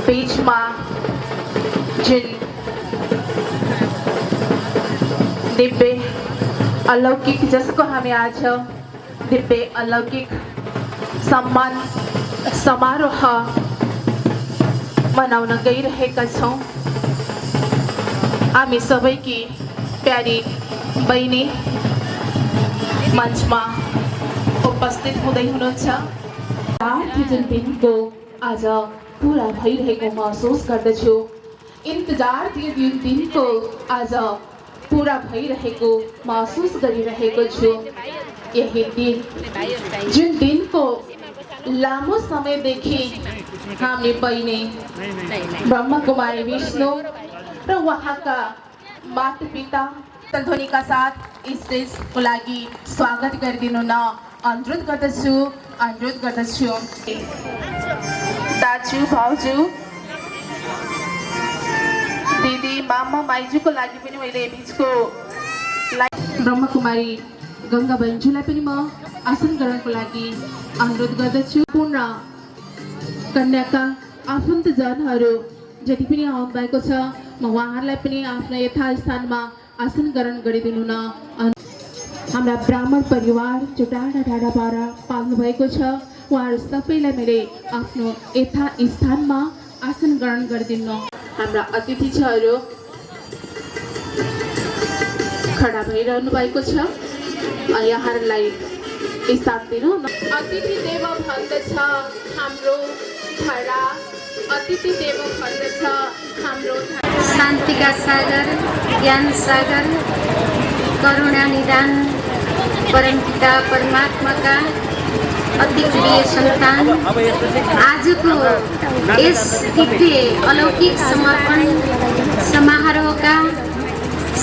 बीच में जिन दिव्य अलौकिक जसको हामी आज दिव्य अलौकिक सम्मान समारोह मनाउन गइरहेका छौं। हामी सबैकी प्यारी बहिनी मञ्चमा उपस्थित हुँदै हुनुहुन्छ। जुन दिनको आज पूरा भइरहेको महसुस गर्दछु। इन्तजार थियो दिनको आज पूरा भइरहेको महसुस गरिरहेको छु। यही दिन जुन दिनको लामो समयदेखि हामी बहिनी ब्रह्मकुमारी विष्णु र उहाँका मातापिता ध्वनिका साथ स्टेजको लागि स्वागत गरिदिनु न अनुरोध गर्दछु। दाजु भाउजू दिदी मामा माइजूको लागि पनि मैले बिचको ब्रह्मकुमारी गंगा बन्जुलाई पनि म आसन ग्रहणको लागि अनुरोध गर्दछु। पूर्ण कन्याका आफन्तजनहरू जति पनि आउनु भएको छ म उहाँहरूलाई पनि आफ्नो यथास्थानमा आसन ग्रहण गरिदिनु न। हाम्रा ब्राह्मण परिवार जो टाढा टाढाबाट पाल्नु भएको छ उहाँहरू सबैलाई मैले आफ्नो यथा स्थानमा आसन ग्रहण गरिदिनु। हाम्रा अतिथिहरू खडा भइरहनु भएको छ। यहाँहरूलाई स्थान दिनु। अतिथि देव भन्दछ हाम्रो धरा, अतिथि देव भन्दछ हाम्रो धरा। शांति का सागर, ज्ञान सागर, करुणा निदान, परम पिता परमात्मा का अति प्रिय संतान, आज को इस दिव्य अलौकिक समर्पण समारोह का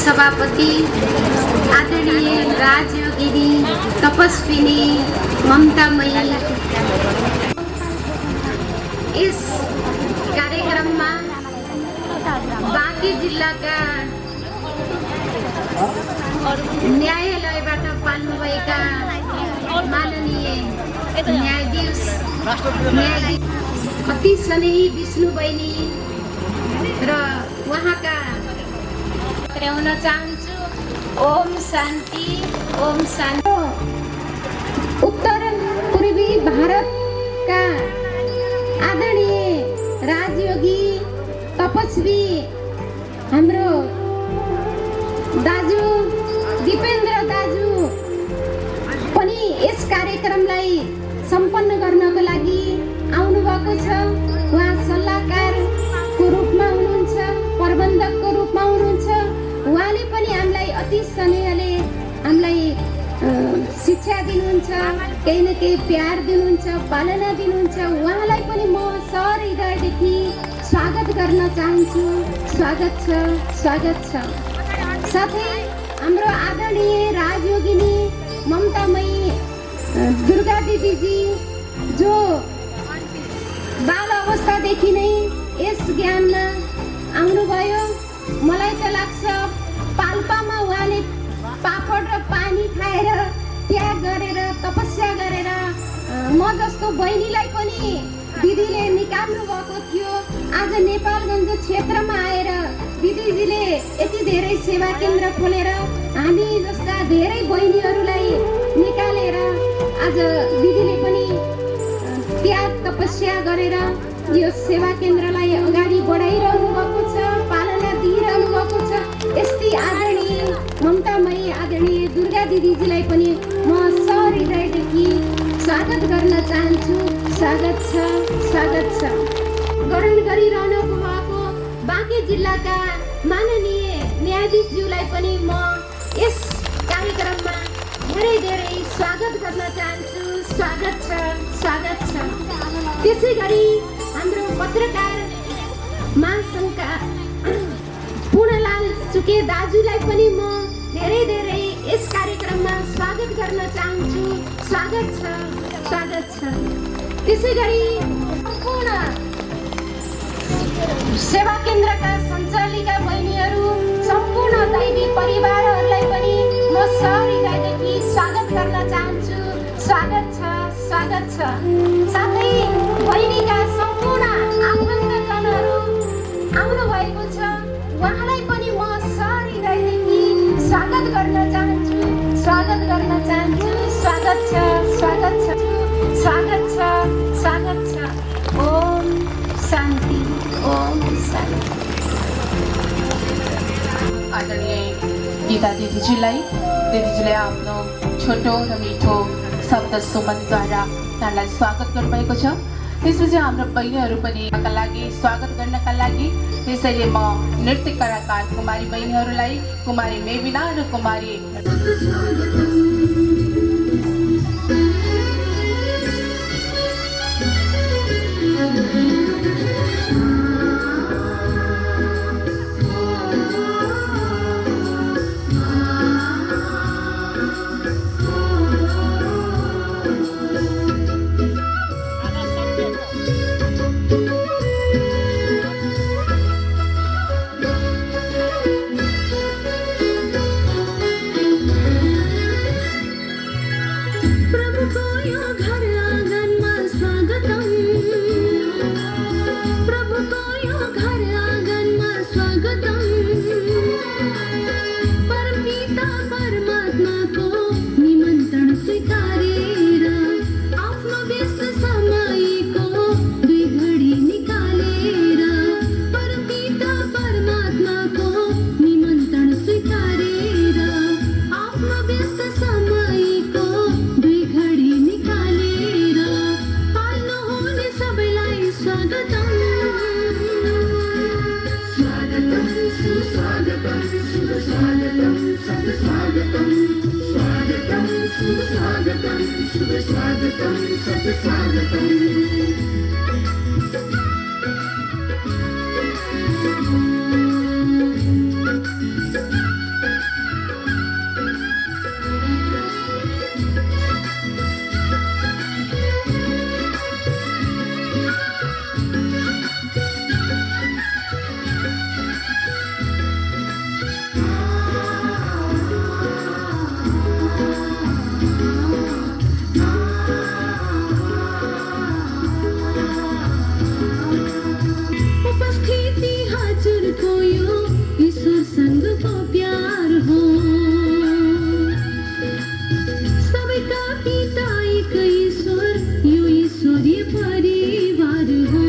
सभापति आदरणीय राजयोगिनी तपस्विनी ममतामयी, इस कार्यक्रम में बाँकी जिल्ला का न्यायालयबाट पाल्नुभएका माननीय न्यायाधीश अति स्नेही विष्णु बहिनी र उहाँका हुन चाहन्छु। ओम शान्ति, ओम शान्ति। उत्तर पूर्वी भारत का आदरणीय राजयोगी तपस्वी हाम्रो दाजु दिपेन्द्र दाजु पनि यस कार्यक्रमलाई सम्पन्न गर्नको लागि आउनुभएको छ। उहाँ सल्लाहकारको रूपमा हुनुहुन्छ, प्रबन्धकको रूपमा हुनुहुन्छ। उहाँले पनि हामीलाई अति स्नेहले हामीलाई शिक्षा दिनुहुन्छ, केही न केही प्यार दिनुहुन्छ, पालना दिनुहुन्छ। उहाँलाई पनि म सहृदयदेखि स्वागत गर्न चाहन्छु। स्वागत छ, स्वागत छ। साथै हाम्रो आदरणीय राजयोगिनी ममतामयी दुर्गा दिदीजी जो बाल अवस्थादेखि नै यस ज्ञानमा आउनुभयो। मलाई त लाग्छ पाल्पामा उहाँले पापड र पानी खाएर त्याग गरेर तपस्या गरेर म जस्तो बहिनीलाई पनि दिदीले निकाल्नु भएको थियो। आज नेपालगञ्ज क्षेत्रमा आएर दिदीजीले यति धेरै सेवा केन्द्र खोलेर हामी जस्ता धेरै बहिनीहरूलाई निकालेर आज दिदीले पनि त्याग तपस्या गरेर यो सेवा केन्द्रलाई अगाडि बढाइरहनु भएको छ, पालना दिइरहनु भएको छ। यस्तै आदरणीय ममतामयी आदरणीय दुर्गा दिदीजीलाई पनि म सहृदयदेखि स्वागत गर्न चाहन्छु। स्वागत छ, स्वागत छ। ग्रहण गरिरहनु भएको बाँकी जिल्लाका माननीय न्यायाधीशज्यूलाई पनि म यस कार्यक्रममा धेरै धेरै स्वागत गर्न चाहन्छु। स्वागत छ, स्वागत छ। त्यसै गरी हाम्रो पत्रकार महासङ्घका पूर्णलाल सुके दाजुलाई पनि म धेरै धेरै यस कार्यक्रममा स्वागत गर्न चाहन्छु। स्वागत छ, स्वागत छ। त्यसै गरी सम्पूर्ण सेवा केन्द्रका सञ्चालिका बहिनीहरू, सम्पूर्ण दैवी परिवारहरूलाई पनि म सहृदयदेखि स्वागत गर्न चाहन्छु। स्वागत छ, स्वागत छ। साथै बहिनीका सम्पूर्ण आफन्तजनहरू आउनु भएको छ, उहाँलाई पनि म सहृदयदेखि स्वागत गर्न चाहन्छु। स्वागत गर्न चाहन्छु। स्वागत छ, स्वागत छ, स्वागत छ, स्वागत छ। ओम शान्ति, ओम शान्ति। आदरणीय गीता दिदीजीले आफ्नो छोटो र मिठो शब्द सुमनद्वारा यहाँलाई स्वागत गर्नुभएको छ। त्यसपछि हाम्रो बहिनीहरू पनि का लागि स्वागत गर्नका लागि त्यसैले म नृत्य कलाकार कुमारी बहिनीहरूलाई कुमारी मेबिना र कुमारी उपस्थिति हजुरको यो ईश्वरसँगको प्यार हो। सबैका पिता एक ईश्वर, यो ईश्वरीय परिवार हो।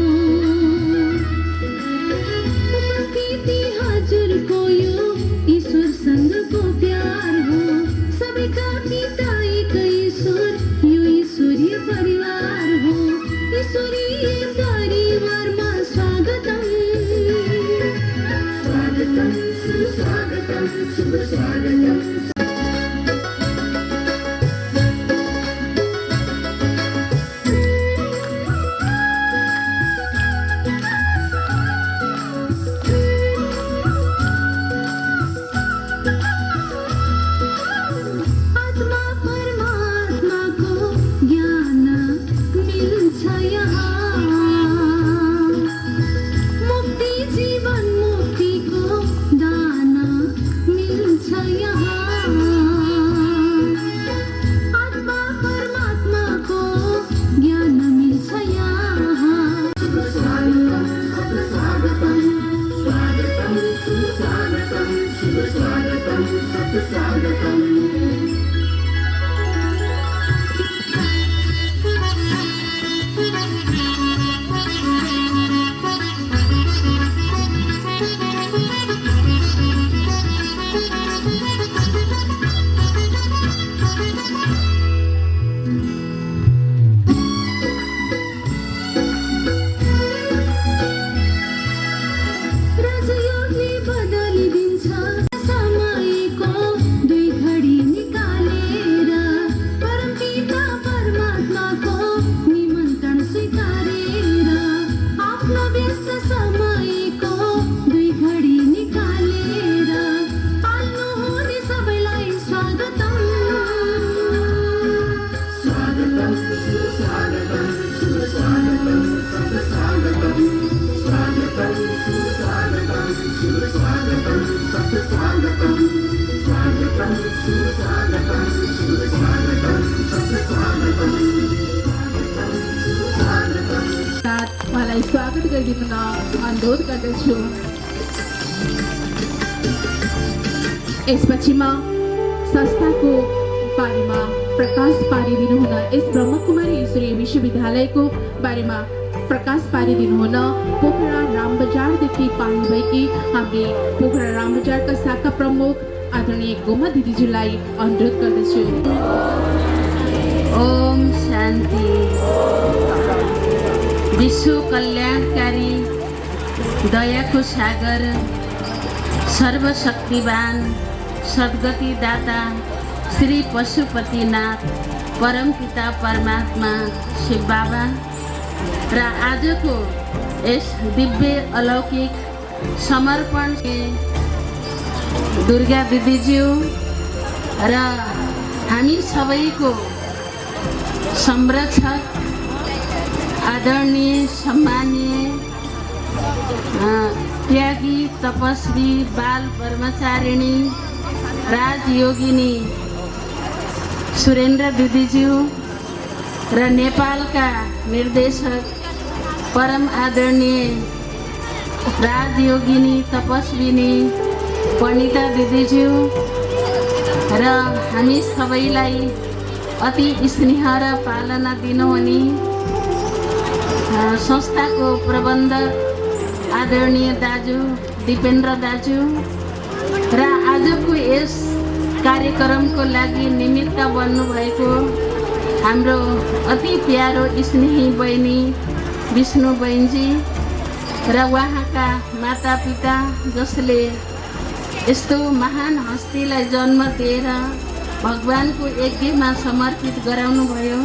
उपस्थिति हजुरको यो ईश्वरसँगको प्यार हो। सबैका पिता एक ईश्वर, यो ईश्वरीय परिवार हो। ईश्वरीय परिवारमा स्वागतम, स्वागतम, सुस्वागतम, शुभ स्वागतम। आत्मा परमात्माको ज्ञान मिल्छ यहाँ। मुक्ति जीवन मुक्तिको दान मिल्छ यहाँ। आत्मा परमात्माको ज्ञान मिल्छ यहाँ। स्वागतम, स्वागतम, स्वागतम, सुस्वागतम, शुभ स्वागतम, स्वागतम। राजयोगले बदलिदिन्छ समयको दुई घडी निकालेर। परमपिता परमात्माको निमन्त्रण स्वीकारेर। आफ्नो व्यस्त समयको दुई घडी निकालेर पाल्नुहुने सबैलाई स्वागतम। स्वागतम, सुस्वागतम, शुभ स्वागतम, स्वागतम। स्वागतम, सुस्वागतम, शुभ स्वागतम, स्वागतम। स्वागतम, सुस्वागतम, शुभ स्वागतम, स्वागतम। स्वागतम, साथ उहाँलाई स्वागत गरिदिनु न अनुरोध गर्दछु। यसपछि म संस्थाको बारेमा प्रकाश पारिदिनु हुन, यस ब्रह्मकुमारी ईश्वरीय विश्वविद्यालयको बारेमा प्रकाश पारिदिनु हुन पोखरा रामबजारदेखि पाल्नुभएकी हाम्री पोखरा रामबजारका शाखा प्रमुख आदरणीय गोमा दिदीज्यूलाई अनुरोध गर्दछु। ओम शान्ति। विश्व कल्याणकारी दयाको सागर सर्वशक्तिवान सद्गति दाता श्री पशुपतिनाथ परमपिता परमात्मा शिव बाबा र आजको यस दिव्य अलौकिक समर्पण दुर्गा दिदीज्यू र हामी सबैको संरक्षक आदरणीय सम्मानीय त्यागी तपस्वी बाल ब्रह्मचारिणी राजयोगिनी सुरेन्द्र दिदीज्यू र नेपालका निर्देशक परम आदरणीय राजयोगिनी तपस्विनी पणिता दिदीज्यू र हामी सबैलाई अति स्नेह र पालना दिनुहुने संस्थाको प्रबन्धक आदरणीय दाजु दिपेन्द्र दाजु र आजको यस कार्यक्रमको लागि निमित्त बन्नुभएको हाम्रो अति प्यारो स्नेही बहिनी विष्णु बहिनीजी र उहाँका मातापिता जसले यस्तो महान हस्तीलाई जन्म दिएर भगवानको यज्ञमा समर्पित गराउनु भयो।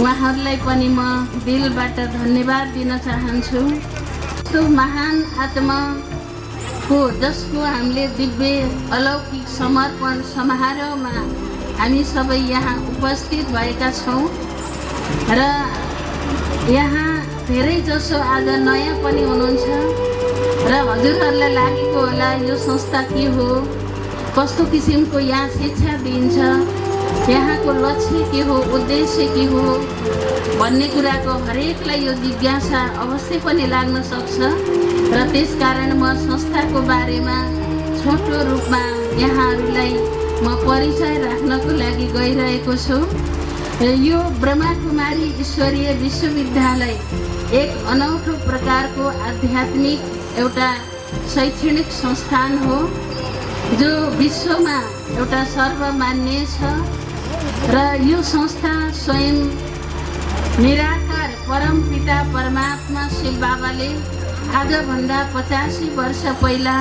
उहाँहरूलाई पनि म दिलबाट धन्यवाद दिन चाहन्छु। यस्तो महान आत्माको जसको हामीले दिव्य अलौकिक समर्पण समारोहमा हामी सबै यहाँ उपस्थित भएका छौँ र यहाँ धेरै जसो आज नयाँ पनि हुनुहुन्छ र हजुरहरूलाई लागेको होला यो संस्था के हो, कस्तो किसिमको यहाँ शिक्षा दिइन्छ, यहाँको लक्ष्य के हो, उद्देश्य के हो भन्ने कुराको हरेकलाई यो जिज्ञासा अवश्य पनि लाग्न सक्छ र त्यसकारण म संस्थाको बारेमा छोटो रूपमा यहाँहरूलाई म परिचय राख्नको लागि गइरहेको छु। यो ब्रह्माकुमारी ईश्वरीय विश्वविद्यालय एक अनौठो प्रकारको आध्यात्मिक एउटा शैक्षणिक संस्थान हो जो विश्वमा एउटा सर्वमान्य छ र यो संस्था स्वयं निराकार परमपिता परमात्मा शिव बाबाले आजभन्दा 85 वर्ष पहिला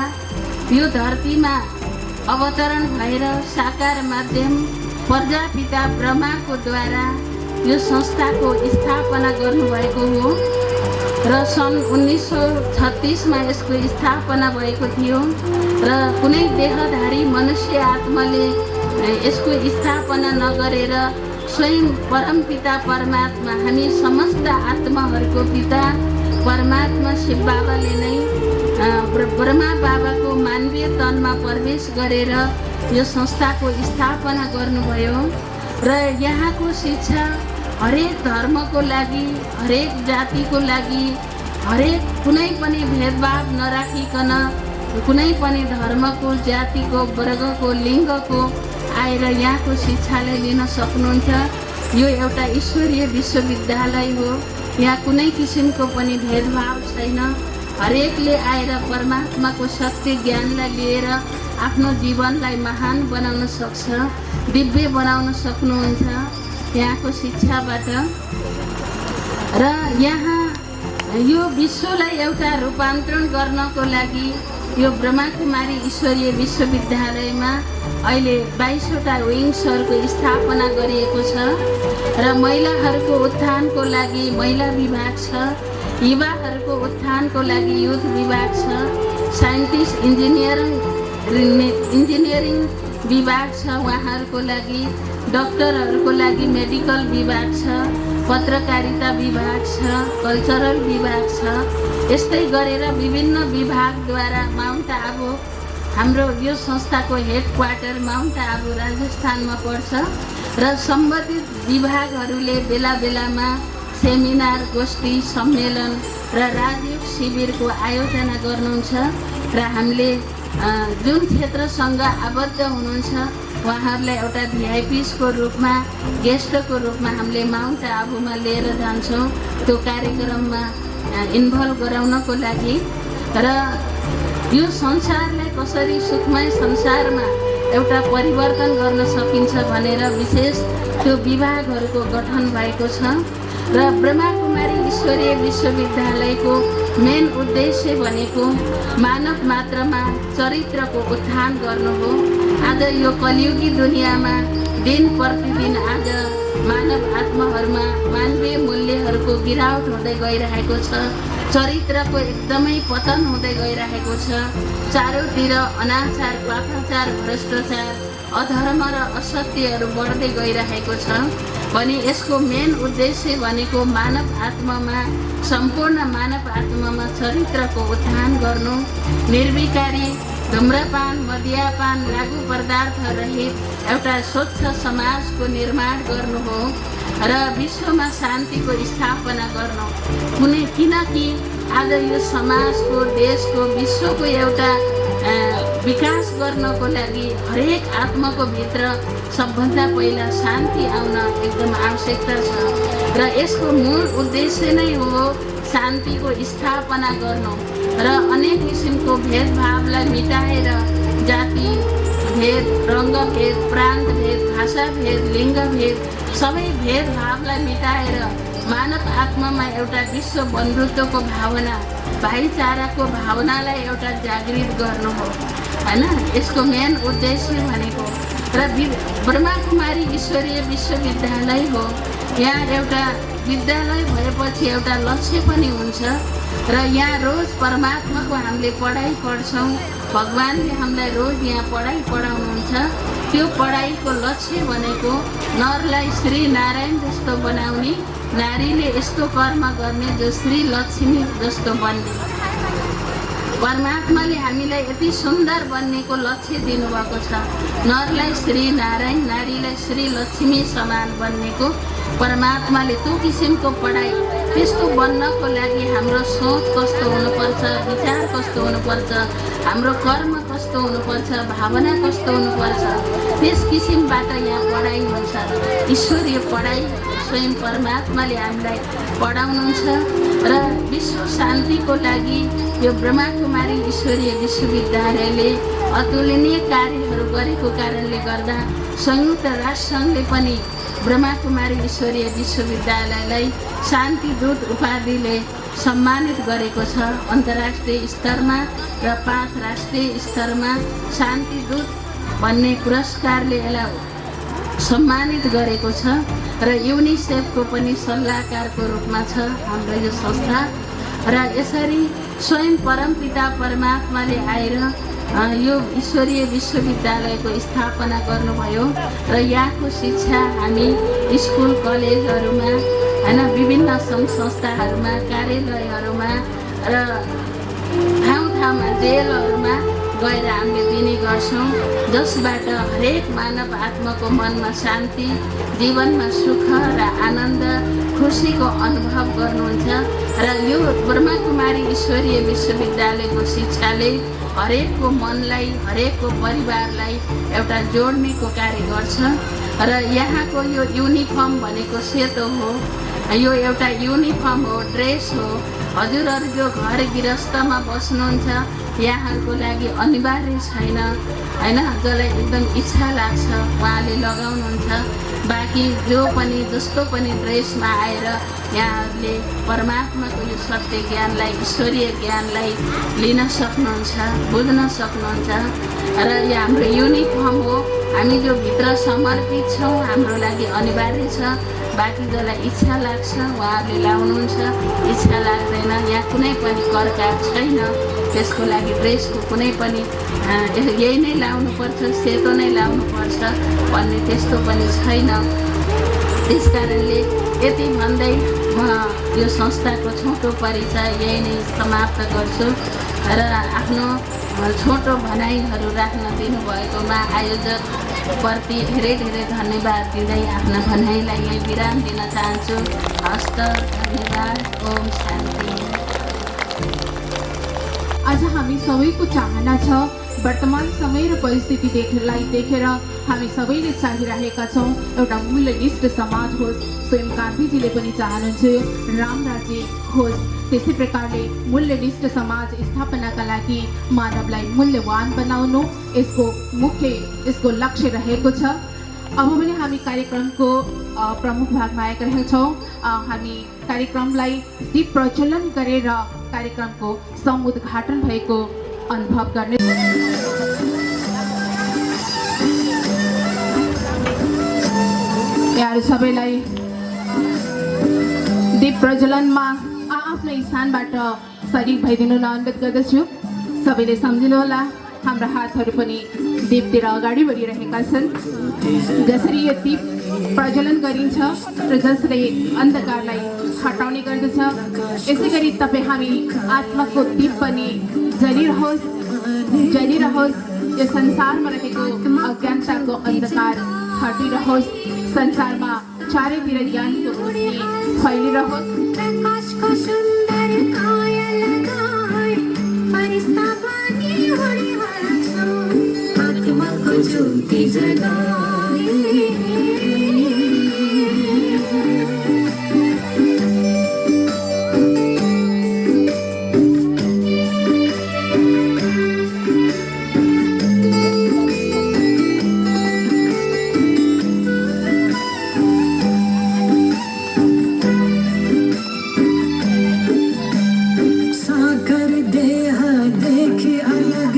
यो धरतीमा अवतरण भएर साकार माध्यम प्रजापिता ब्रह्माको द्वारा यो संस्थाको स्थापना गर्नुभएको हो र सन् 1936 मा यसको स्थापना भएको थियो र कुनै देहधारी मनुष्य आत्माले यसको स्थापना नगरेर स्वयं परमपिता परमात्मा हामी समस्त आत्माहरूको पिता परमात्मा शिव बाबाले नै ब्रह्मा बाबाको मानवीय तनमा प्रवेश गरेर यो संस्थाको स्थापना गर्नुभयो र यहाँको शिक्षा हरेक धर्मको लागि, हरेक जातिको लागि, हरेक कुनै पनि भेदभाव नराखिकन कुनै पनि धर्मको, जातिको, वर्गको, लिङ्गको आएर यहाँको शिक्षालाई लिन सक्नुहुन्छ। यो एउटा ईश्वरीय विश्वविद्यालय हो। यहाँ कुनै किसिमको पनि भेदभाव छैन। हरेकले आएर परमात्माको सत्य ज्ञानलाई लिएर आफ्नो जीवनलाई महान बनाउन सक्छ, दिव्य बनाउन सक्नुहुन्छ यहाँको शिक्षाबाट। र यहाँ यो विश्वलाई एउटा रूपान्तरण गर्नको लागि यो ब्रह्माकुमारी ईश्वरीय विश्वविद्यालयमा अहिले 22वटा विङ्सहरूको स्थापना गरिएको छ र महिलाहरूको उत्थानको लागि महिला विभाग छ, युवाहरूको उत्थानको लागि युथ विभाग छ, साइन्टिस्ट इन्जिनियरिङ विभाग छ उहाँहरूको लागि, डक्टरहरूको लागि मेडिकल विभाग छ, पत्रकारिता विभाग छ, कल्चरल विभाग छ। यस्तै गरेर विभिन्न विभागद्वारा माउन्ट आबु हाम्रो यो संस्थाको हेड क्वार्टर माउन्ट आबु राजस्थानमा पर्छ र सम्बन्धित विभागहरूले बेला बेलामा सेमिनार, गोष्ठी, सम्मेलन र राजयोग शिविरको आयोजना गर्नुहुन्छ र हामीले जुन क्षेत्रसँग आबद्ध हुनुहुन्छ उहाँहरूलाई एउटा भिआइपिसको रूपमा, गेस्टको रूपमा हामीले माउन्ट आबुमा लिएर जान्छौँ त्यो कार्यक्रममा इन्भल्भ गराउनको लागि। र यो संसारलाई कसरी सुखमय संसारमा एउटा परिवर्तन गर्न सकिन्छ भनेर विशेष त्यो विभागहरूको गठन भएको छ र ब्रह्माकुमारी ईश्वरीय विश्वविद्यालयको मेन उद्देश्य भनेको मानव मात्रमा चरित्रको उत्थान गर्नु हो। आज यो कलियुगी दुनियाँमा दिन प्रतिदिन आज मानव आत्माहरूमा मानवीय मूल्यहरूको गिरावट हुँदै गइरहेको छ, चरित्रको एकदमै पतन हुँदै गइरहेको छ। चारैतिर अनाचार, पापाचार, भ्रष्टाचार, अधर्म र असत्यहरू बढ्दै गइरहेको छ भने यसको मेन उद्देश्य भनेको मानव आत्मामा, सम्पूर्ण मानव आत्मामा चरित्रको उत्थान गर्नु, निर्विकारी, धूम्रपान, मद्यपान, लागु पदार्थ रहित एउटा स्वच्छ समाजको निर्माण गर्नु हो र विश्वमा शान्तिको स्थापना गर्नु। किनकि आज यो समाजको, देशको, विश्वको एउटा विकास गर्नको लागि हरेक आत्माको भित्र सबभन्दा पहिला शान्ति आउन एकदम आवश्यकता छ र यसको मूल उद्देश्य नै हो शान्तिको स्थापना गर्नु र अनेक किसिमको भेदभावलाई मिटाएर जाति भेद, रङ्गभेद, प्रान्त भेद, भाषा भेद, लिङ्ग भेद सबै भेदभावलाई मिटाएर मानव आत्मामा एउटा विश्व बन्धुत्वको भावना, भाइचाराको भावनालाई एउटा जागृत गर्नु हो होइन। यसको मेन उद्देश्य भनेको र ब्रह्माकुमारी ईश्वरीय विश्वविद्यालय हो। यहाँ एउटा विद्यालय भएपछि एउटा लक्ष्य पनि हुन्छ र यहाँ रोज परमात्माको हामीले पढाइ पढ्छौँ। भगवान्ले हामीलाई रोज यहाँ पढाइ पढाउनुहुन्छ। त्यो पढाइको लक्ष्य भनेको नरलाई श्री नारायण जस्तो बनाउने, नारीले यस्तो कर्म गर्ने जो श्री लक्ष्मी जस्तो बन्ने। परमात्माले हामीलाई यति सुन्दर बन्नेको लक्ष्य दिनुभएको छ। नरलाई श्री नारायण, नारीलाई श्री लक्ष्मी समान बन्नेको परमात्माले त्यो किसिमको पढाइ, त्यस्तो बन्नको लागि हाम्रो सोच कस्तो हुनुपर्छ, विचार कस्तो हुनुपर्छ, हाम्रो कर्म कस्तो हुनुपर्छ, भावना कस्तो हुनुपर्छ, त्यस किसिमबाट यहाँ पढाइ हुन्छ। ईश्वरीय पढाइ स्वयं परमात्माले हामीलाई पढाउनुहुन्छ र विश्व शान्तिको लागि यो ब्रह्माकुमारी ईश्वरीय विश्वविद्यालयले अतुलनीय कार्यहरू गरेको कारणले गर्दा संयुक्त राष्ट्रसङ्घले पनि ब्रह्माकुमारी ईश्वरीय विश्वविद्यालयलाई शान्तिदूत उपाधिले सम्मानित गरेको छ। अन्तर्राष्ट्रिय स्तरमा र 5 राष्ट्रिय स्तरमा शान्तिदूत भन्ने पुरस्कारले यसलाई सम्मानित गरेको छ र युनिसेफको पनि सल्लाहकारको रूपमा छ हाम्रो यो संस्था। र यसरी स्वयं परमपिता परमात्माले आएर यो ईश्वरीय विश्वविद्यालयको स्थापना गर्नुभयो र यहाँको शिक्षा हामी स्कुल कलेजहरूमा होइन, विभिन्न सङ्घ संस्थाहरूमा, कार्यालयहरूमा र ठाउँ ठाउँमा जेलहरूमा गएर हामीले दिने गर्छौँ, जसबाट हरेक मानव आत्माको मनमा शान्ति, जीवनमा सुख र आनन्द, खुसीको अनुभव गर्नुहुन्छ। र यो ब्रह्माकुमारी ईश्वरीय विश्वविद्यालयको शिक्षाले हरेकको मनलाई, हरेकको परिवारलाई एउटा जोड्नेको कार्य गर्छ। र यहाँको यो युनिफर्म भनेको सेतो हो, यो एउटा युनिफर्म हो, ड्रेस हो। हजुरहरू जो घर गृहस्थमा बस्नुहुन्छ यहाँहरूको लागि अनिवार्य छैन होइन, जसलाई एकदम इच्छा लाग्छ उहाँले लगाउनुहुन्छ। बाँकी जो पनि जस्तो पनि ड्रेसमा आएर यहाँहरूले परमात्माको यो सत्य ज्ञानलाई, ईश्वरीय ज्ञानलाई लिन सक्नुहुन्छ, बुझ्न सक्नुहुन्छ। र यो हाम्रो युनिफर्म हो। हामी जो भित्र समर्पित छौँ हाम्रो लागि अनिवार्य छ। बाँकी जसलाई इच्छा लाग्छ उहाँहरूले लाउनुहुन्छ, इच्छा लाग्दैन, यहाँ कुनै पनि करकाप छैन। त्यसको लागि ड्रेसको कुनै पनि यही नै लाउनुपर्छ, सेतो नै लाउनुपर्छ भन्ने त्यस्तो पनि छैन। त्यस कारणले यति भन्दै म यो संस्थाको छोटो परिचय यही नै समाप्त गर्छु र आफ्नो छोटो भनाइहरू राख्न दिनुभएकोमा आयोजकप्रति धेरै धेरै धन्यवाद दिँदै आफ्ना भनाइलाई यही विराम दिन चाहन्छु। हस्त, धन्यवाद। ओम शान्ति। आज हामी सबैको चाहना छ, वर्तमान समय र परिस्थिति देखेर हामी सबैले चाहिरहेका छौँ एउटा मूल्यनिष्ठ समाज होस्। स्वयं गान्धीजीले पनि चाहनुहुन्छ राम राज्य होस्। त्यसै प्रकारले मूल्यनिष्ठ समाज स्थापनाका लागि मानवलाई मूल्यवान बनाउनु यसको लक्ष्य रहेको छ। अब पनि हामी कार्यक्रमको प्रमुख भागमा आएका रहेछौँ। हामी कार्यक्रमलाई दीप प्रज्वलन गरेर कार्यक्रमको समुद्घाटन भएको अनुभव गर्ने। यहाँहरू सबैलाई दीप प्रज्वलनमा आफ्नो स्थानबाट सरिक भइदिनु अनुरोध गर्दछु। सबैले सम्झिनुहोला, हाम्रा हातहरू पनि दीपतिर अगाडि बढिरहेका छन्। जसरी यो दीप प्रज्वलन गरिन्छ र जसले अन्धकारलाई हटाउने गर्दछ, यसै गरी तपाईँ हामी आत्माको दीप पनि जलिरहोस्। यो संसारमा रहेको अज्ञानताको अन्धकार हटिरहोस्। संसारमा चारैतिर ज्ञानको रोशनी फैलिरहोस्। प्रकाशको सुन्दर काया लगाई फरिस्ता बनी उडिहाल्छौ, आत्माको ज्योति जगाई। साकर देह देखे अलग,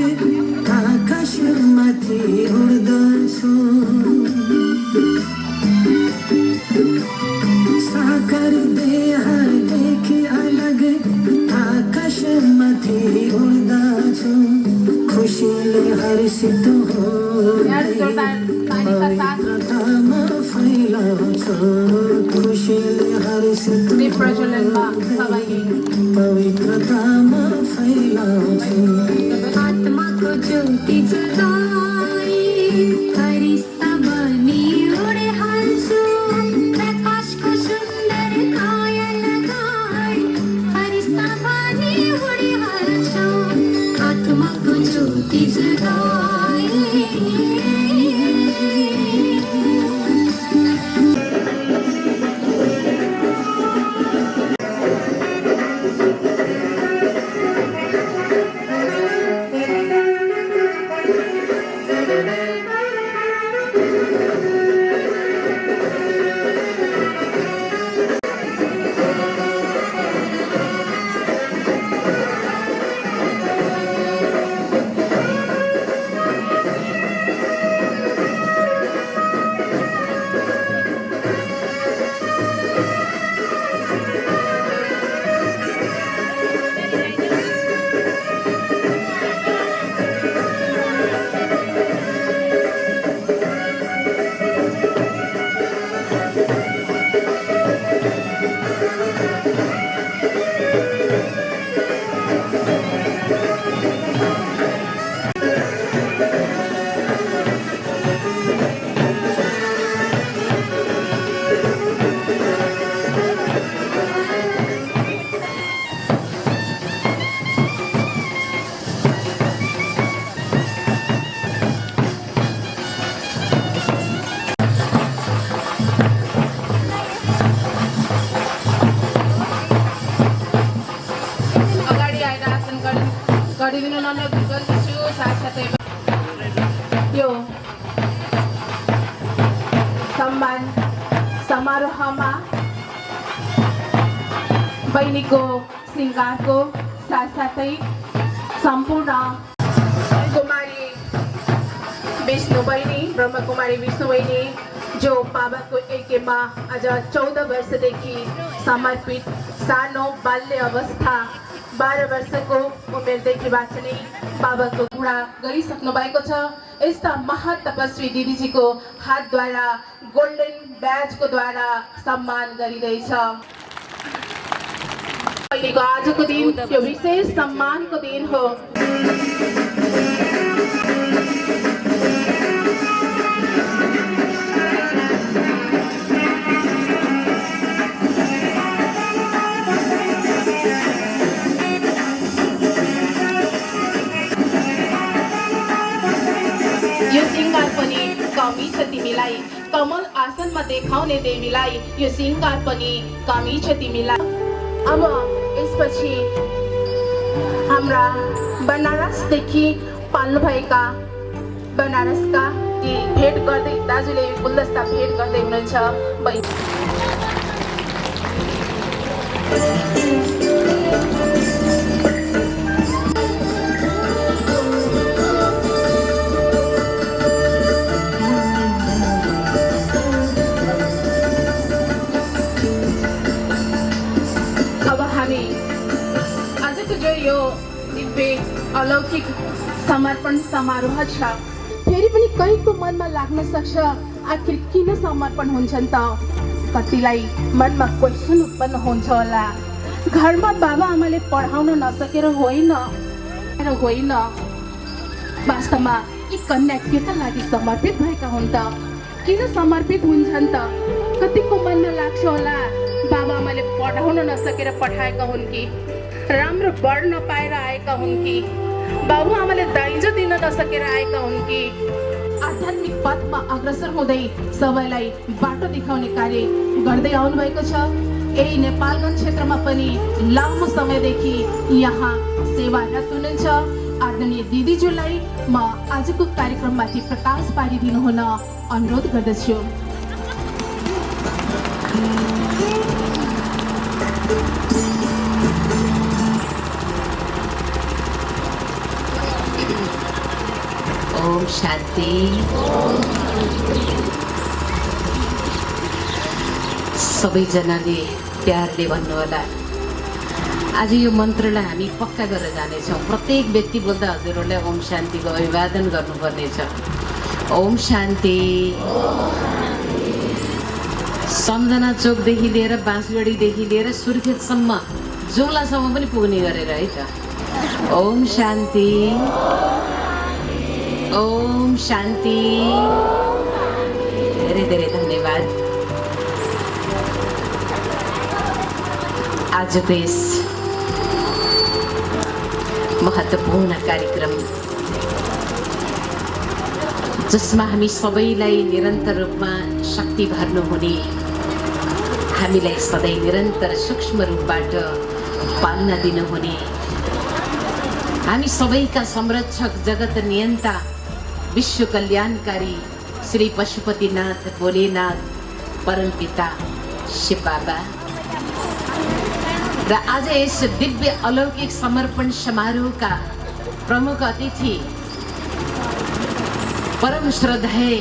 यार जोरदार ताली का साथ दीप प्रज्वलनमा सहभागी आत्माको ज्योति जगाई फरिस्ता बनी उडे हाल्छु प्रकाशको सुन्दर काया लगाई फरिस्ता बनी उडे हाल्छु आत्माको ज्योति जगाई अगाडि आएर आसन गरिदिनु अनुरोध गर्दछु। साथसाथै यो सम्मान समारोहमा बहिनीको श्रृङ्गारको साथसाथै सम्पूर्ण कुमारी विष्णु बहिनी ब्रह्मकुमारी विष्णु बहिनी जो बाबाको यज्ञमा आज 14 वर्षदेखि समर्पित सानो बाल्य अवस्था 12 वर्षको उमेरदेखिबाट नै बाबाको पूरा गरिसक्नु भएको छ। यस्ता महातपस्वी दिदीजीको हातद्वारा गोल्डन ब्याजको द्वारा सम्मान गरिँदैछ। अहिलेको आजको दिन यो विशेष सम्मानको दिन हो। यो श्रृङ्गार पनि कमी छ तिमीलाई, कमल आसनमा देखाउने देवीलाई यो श्रृङ्गार पनि कमी छ तिमीलाई। अब यसपछि हाम्रा बनारसदेखि पाल्नुभएका बनारसका ती भेट गर्दै दाजुले गुलदस्ता भेट गर्दै हुनुहुन्छ। अलौकिक समर्पण समारोह छ। फेरि पनि कहीँको मनमा लाग्न सक्छ आखिर किन समर्पण हुन्छन् त? कतिलाई मनमा क्वेसन उत्पन्न हुन्छ होला। घरमा बाबा आमाले पढाउन नसकेर होइन, वास्तवमा यी कन्या केका लागि समर्पित भएका हुन् त? किन समर्पित हुन्छन् त? कतिको मनमा लाग्छ होला बाबा आमाले पढाउन नसकेर पठाएका हुन् कि, राम्रो पढ्न नपाएर आएका हुन् कि, बाबु आमाले दाइजो दिन नसकेर आएका हुन् कि। आध्यात्मिक पथमा अग्रसर हुँदै सबैलाई बाटो देखाउने कार्य गर्दै आउनु भएको छ। यही नेपालगञ्ज क्षेत्रमा पनि लामो समयदेखि यहाँ सेवारत हुनुहुन्छ। आदरणीय दिदीज्यूलाई म आजको कार्यक्रममाथि प्रकाश पारिदिनु हुन अनुरोध गर्दछु। ओम शान्ति। सबैजनाले प्यारले भन्नुहोला आज यो मन्त्रलाई हामी पक्का गरेर जानेछौँ। प्रत्येक व्यक्ति बोल्दा हजुरहरूलाई ओम शान्तिको अभिवादन गर्नुपर्नेछ। ओम शान्ति। सम्झना चोकदेखि लिएर बाँसगढीदेखि लिएर सुर्खेतसम्म जोलासम्म पनि पुग्ने गरेर है त। ओम शान्ति। ओम शान्ति। धेरै धेरै धन्यवाद। आजको यस महत्त्वपूर्ण कार्यक्रम जसमा हामी सबैलाई निरन्तर रूपमा शक्ति भर्नुहुने, हामीलाई सधैँ निरन्तर सूक्ष्म रूपबाट पालना दिनुहुने, हामी सबैका संरक्षक जगत नियन्ता विश्व कल्याणकारी श्री पशुपतिनाथ भोलेनाथ परमपिता शिव बाबा र आज यस दिव्य अलौकिक समर्पण समारोहका प्रमुख अतिथि परम श्रद्धेय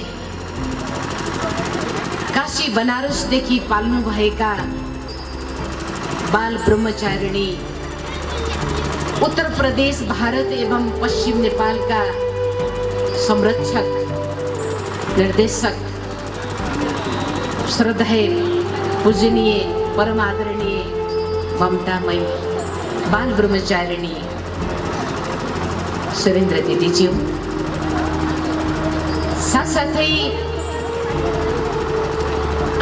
काशी बनारसदेखि पाल्नुभएका बाल ब्रह्मचारिणी, उत्तर प्रदेश भारत एवं पश्चिम नेपालका संरक्षक निर्देशक श्रद्धेय पूजनीय परमादरणीय ममतामयी बाल ब्रह्मचारिणी सुरेन्द्र दिदीज्यू, साथसाथै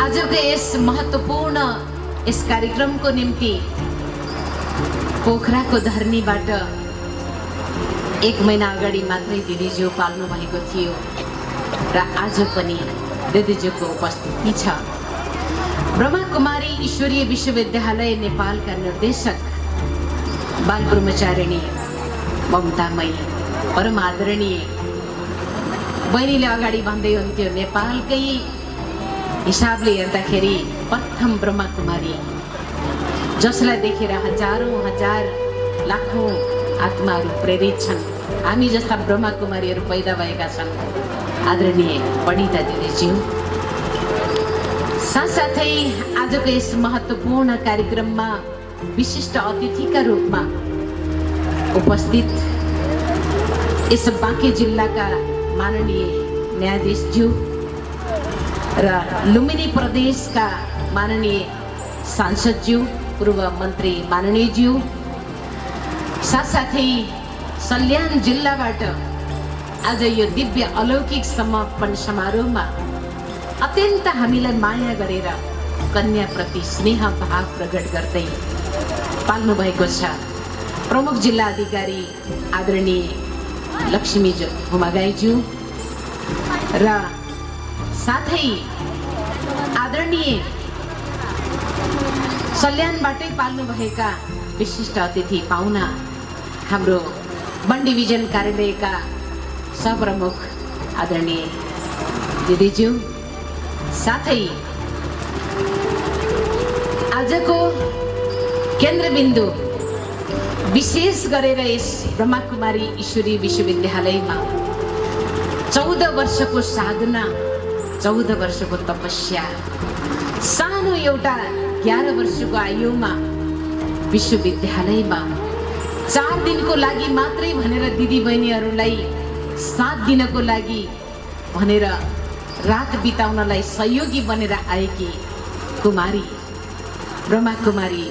आजको यस महत्त्वपूर्ण यस कार्यक्रमको निम्ति पोखराको धरणीबाट 1 महिना अगाडि मात्रै दिदीज्यू पाल्नु भएको थियो र आज पनि दिदीज्यूको उपस्थिति छ। ब्रह्मा कुमारी ईश्वरीय विश्वविद्यालय नेपालका निर्देशक बाल ब्रह्मचारिणी ममतामयी परम आदरणीय बहिनीले अगाडि भन्दै हुन्थ्यो, नेपालकै हिसाबले हेर्दाखेरि प्रथम ब्रह्मा कुमारी, जसलाई देखेर हजारौँ हजार लाखौँ आत्माहरू प्रेरित छन्। हामी जस्ता ब्रह्मा कुमारीहरू पैदा भएका छन्। आदरणीय पण्डिता दिदीज्यू, साथसाथै आजको यस महत्त्वपूर्ण कार्यक्रममा विशिष्ट अतिथिका रूपमा उपस्थित यस बाँके जिल्लाका माननीय न्यायाधीशज्यू र लुम्बिनी प्रदेशका माननीय सांसदज्यू, पूर्व मन्त्री माननीयज्यू, साथसाथै सल्यान जिल्लाबाट आज यो दिव्य अलौकिक समर्पण समारोहमा अत्यन्त हामीलाई माया गरेर कन्याप्रति स्नेह भाव प्रकट गर्दै पाल्नु भएको छ प्रमुख जिल्ला अधिकारी आदरणीय लक्ष्मी हुमागाईज्यू र साथै आदरणीय सल्यानबाटै पाल्नुभएका विशिष्ट अतिथि पाहुना हाम्रो वन डिभिजन कार्यालयका सहप्रमुख आदरणीय दिदीज्यू, साथै आजको केन्द्रबिन्दु विशेष गरेर यस ब्रह्माकुमारी ईश्वरीय विश्वविद्यालयमा 14 वर्षको साधना, 14 वर्षको तपस्या, सानो एउटा 11 वर्षको आयुमा विश्वविद्यालयमा 4 दिनको लागि मात्रै भनेर दिदी बहिनीहरूलाई 7 दिनको लागि भनेर रात बिताउनलाई सहयोगी बनेर आएकी कुमारी ब्रह्मा कुमारी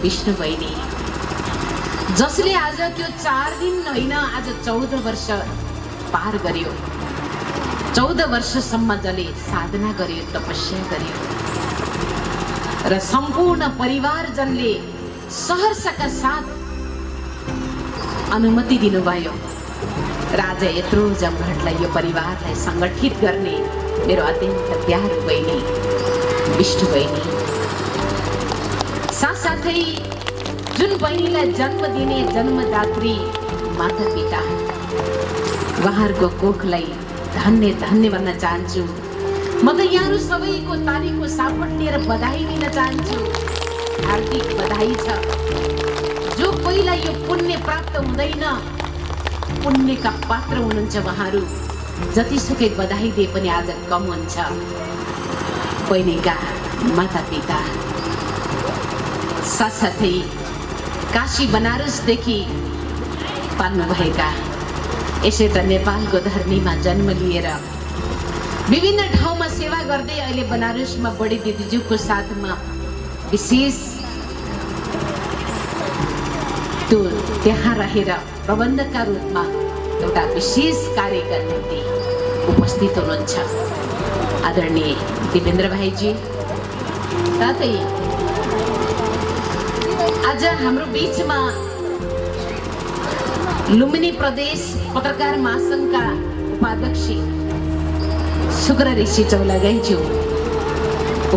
विष्णु बहिनी, जसले आज त्यो 4 दिन होइन, आज 14 वर्ष पार गर्यो। 14 वर्षसम्म जसले साधना गर्यो, तपस्या गर्यो र सम्पूर्ण परिवारजनले सहर्षका साथ अनुमति दिनुभयो र आज यत्रो जमघटलाई, यो परिवारलाई सङ्गठित गर्ने मेरो अत्यन्त प्यारो बहिनी विष्णु बहिनी, साथसाथै जुन बहिनीलाई जन्म दिने जन्मदात्री माता पिता, उहाँहरूको कोखलाई धन्य धन्य भन्न चाहन्छु। म त यहाँहरू सबैको तालीको सापट लिएर बधाई दिन चाहन्छु। हार्दिक बधाई छ। जो कोहीलाई यो पुण्य प्राप्त हुँदैन, पुण्यका पात्र हुनुहुन्छ उहाँहरू। जतिसुकै बधाई दिए पनि आज कम हुन्छ। बहिनीका माता पिता, साथसाथै काशी बनारसदेखि पाल्नुभएका, यसै त नेपालको धरनीमा जन्म लिएर विभिन्न ठाउँमा सेवा गर्दै अहिले बनारसमा बडी दिदीज्यूको साथमा विशेष त्यहाँ रहेर प्रबन्धकका रूपमा एउटा विशेष कार्यका निम्ति उपस्थित हुनुहुन्छ आदरणीय दिपेन्द्र भाइजी। साथै आज हाम्रो बीचमा लुम्बिनी प्रदेश पत्रकार महासंघका उपाध्यक्ष शुक्र ऋषि चौलागाईज्यू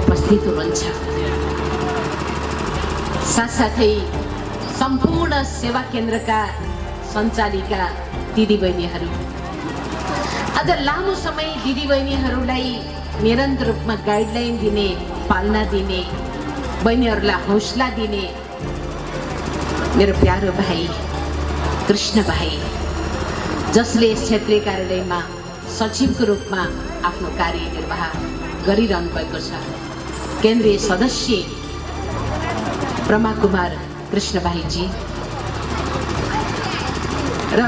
उपस्थित हुनुहुन्छ। साथसाथै सम्पूर्ण सेवा केन्द्रका सञ्चालिका दिदीबहिनीहरू, आज लामो समय दिदीबहिनीहरूलाई निरन्तर रूपमा गाइडलाइन दिने, पालना दिने, बहिनीहरूलाई हौसला दिने मेरो प्यारो भाइ कृष्ण भाइ, जसले क्षेत्रीय कार्यालयमा सचिवको रूपमा आफ्नो कार्यनिर्वाह गरिरहनु भएको छ, केन्द्रीय सदस्य ब्रह्मा कुमार कृष्ण भाइजी र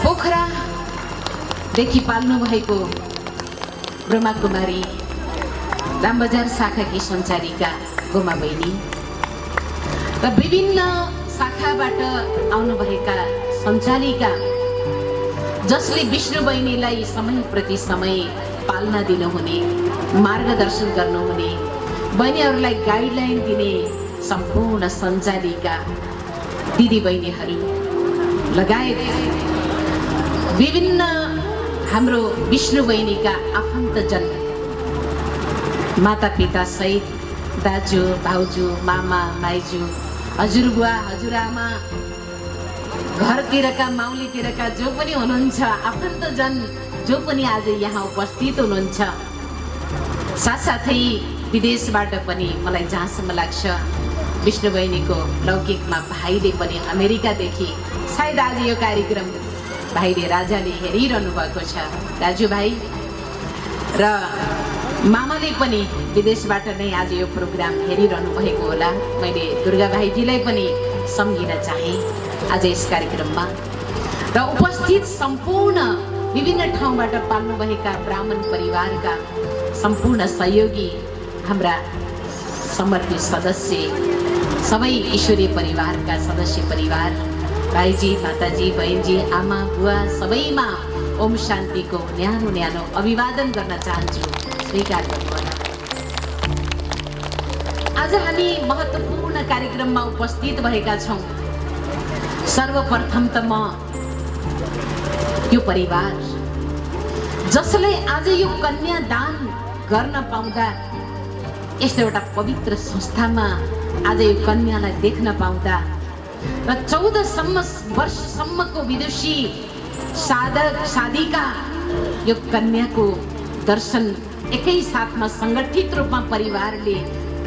पोखरादेखि पाल्नु भएको ब्रह्मा कुमारी रामबजार शाखाकी सञ्चालिका गोमा बहिनी र विभिन्न शाखाबाट आउनुभएका सञ्चालिका, जसले विष्णु बहिनीलाई समय प्रति समय पालना दिनुहुने, मार्गदर्शन गर्नुहुने, बहिनीहरूलाई गाइडलाइन दिने सम्पूर्ण सञ्चालिका दिदीबहिनीहरू लगायत विभिन्न हाम्रो विष्णु बहिनीका आफन्तजन, माता पिता सहित दाजु भाउजू, मामा माइजू, हजुरबुवा हजुरआमा, घरतिरका माउलीतिरका जो पनि हुनुहुन्छ, आफन्तजन जो पनि आज यहाँ उपस्थित हुनुहुन्छ, साथसाथै विदेशबाट पनि मलाई जहाँसम्म लाग्छ विष्णु बहिनीको लौकिकमा भाइले पनि अमेरिकादेखि सायद आज यो कार्यक्रम भाइले राजाले हेरिरहनु भएको छ, दाजुभाइ र मामाले पनि विदेशबाट नै आज यो प्रोग्राम हेरिरहनु भएको होला। मैले दुर्गा भाइजीलाई पनि सम्झिन चाहे आज यस कार्यक्रममा र उपस्थित सम्पूर्ण विभिन्न ठाउँबाट पाल्नुभएका ब्राह्मण परिवारका सम्पूर्ण सहयोगी, हाम्रा समर्पित सदस्य, सबै ईश्वरीय परिवारका सदस्य परिवार, भाइजी, माताजी, बहिनी, आमा, बुवा सबैमा ओम शान्तिको न्यानो न्यानो अभिवादन गर्न चाहन्छु। स्वीकार गर्नुहोला। आज हामी महत्त्वपूर्ण कार्यक्रममा उपस्थित भएका छौँ। सर्वप्रथम त म यो परिवार जसले आज यो कन्यादान गर्न पाउँदा, यस्तो एउटा पवित्र संस्थामा आज यो कन्यालाई देख्न पाउँदा र 14 वर्षसम्मको विदुषी साधक साधिका यो कन्याको दर्शन एकै साथमा सङ्गठित रूपमा परिवारले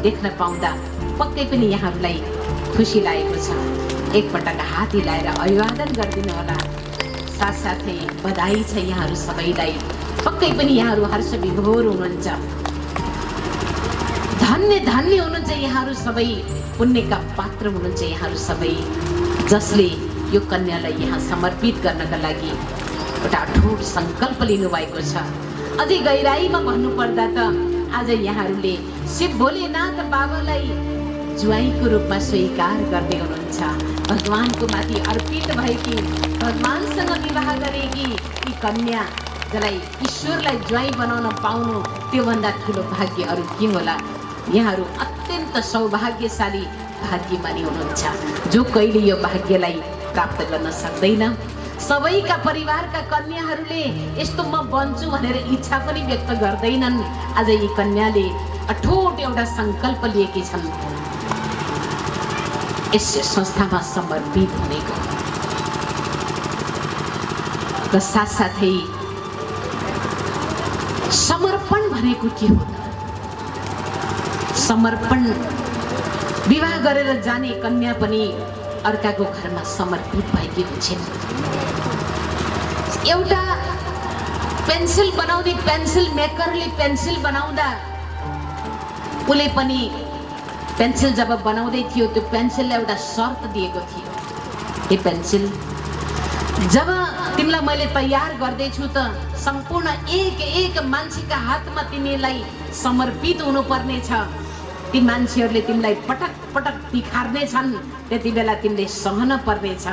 देख्न पाउँदा पक्कै पनि यहाँहरूलाई खुसी लागेको छ। एकपटक हात हिलाएर अभिवादन गरिदिनु होला। साथसाथै बधाई छ यहाँहरू सबैलाई। पक्कै पनि यहाँहरू हर्ष विभोर हुनुहुन्छ। धन्य धन्य हुनुहुन्छ यहाँहरू सबै, पुण्यका पात्र हुनुहुन्छ यहाँहरू सबै, जसले यो कन्यालाई यहाँ समर्पित गर्नका लागि एउटा अठोट सङ्कल्प लिनुभएको छ। अझै गहिराईमा भन्नुपर्दा त आज यहाँहरूले शिव भोलेनाथ बाबालाई ज्वाइँको रूपमा स्वीकार गर्दै हुनुहुन्छ। भगवानको माथि अर्पित भएकी, भगवानसँग विवाह गरेकी यी कन्या, जसलाई ईश्वरलाई ज्वाइँ बनाउन पाउनु त्योभन्दा ठुलो भाग्य अरू के होला। यहाँहरू अत्यन्त सौभाग्यशाली भाग्यमानी हुनुहुन्छ, जो कहिले यो भाग्यलाई प्राप्त गर्न सक्दैन। सबैका परिवारका कन्याहरूले यस्तो म बन्छु भनेर इच्छा पनि व्यक्त गर्दैनन्। आज यी कन्याले अठोट एउटा सङ्कल्प लिएकी छन् यस संस्थामा समर्पित हुनेको। र साथसाथै समर्पण भनेको के हो? समर्पण, विवाह गरेर जाने कन्या पनि अर्काको घरमा समर्पित भएकी हुन्छन्। एउटा पेन्सिल बनाउने पेन्सिल मेकरले पेन्सिल बनाउँदा उसले पनि पेन्सिल जब बनाउँदै थियो त्यो पेन्सिलले एउटा शर्त दिएको थियो, हे पेन्सिल, जब तिमीलाई मैले तयार गर्दैछु त सम्पूर्ण एक एक मान्छेका हातमा तिमीलाई समर्पित हुनुपर्ने छ। ती मान्छेहरूले तिमीलाई पटक पटक तिखार्ने छन्, त्यति बेला तिमीले सहन पर्ने छ।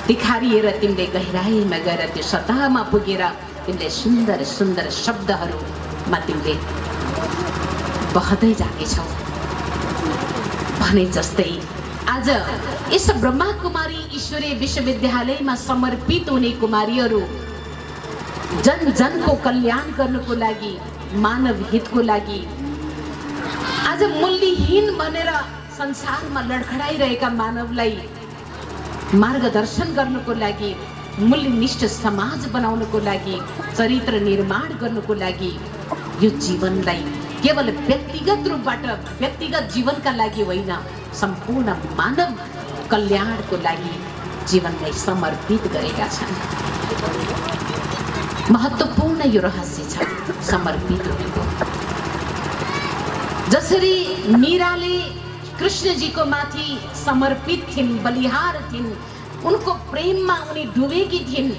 तिखारिएर तिमीले गहिराईमा गएर त्यो सतहमा पुगेर तिमीले सुन्दर सुन्दर शब्दहरूमा तिमीले बहदै जानेछौ भने जस्तै आज यस ब्रह्मा कुमारी ईश्वरीय विश्वविद्यालयमा समर्पित हुने कुमारीहरू जन जनको कल्याण गर्नको लागि, मानव हितको लागि, आज मूल्यहीन बनेर संसारमा लडखडाइरहेका मानवलाई मार्गदर्शन गर्नको लागि, मूल्यनिष्ठ समाज बनाउनको लागि, चरित्र निर्माण गर्नको लागि यो जीवनलाई केवल व्यक्तिगत रूपबाट व्यक्तिगत जीवनका लागि होइन, सम्पूर्ण मानव कल्याणको लागि जीवनलाई समर्पित गरेका छन्। महत्त्वपूर्ण यो रहस्य छ समर्पित हुनुको। जसरी मीराले कृष्णजीको माथि समर्पित थिइन्, बलिहार थिइन्, उनको प्रेममा उनी डुबेकी थिइन्।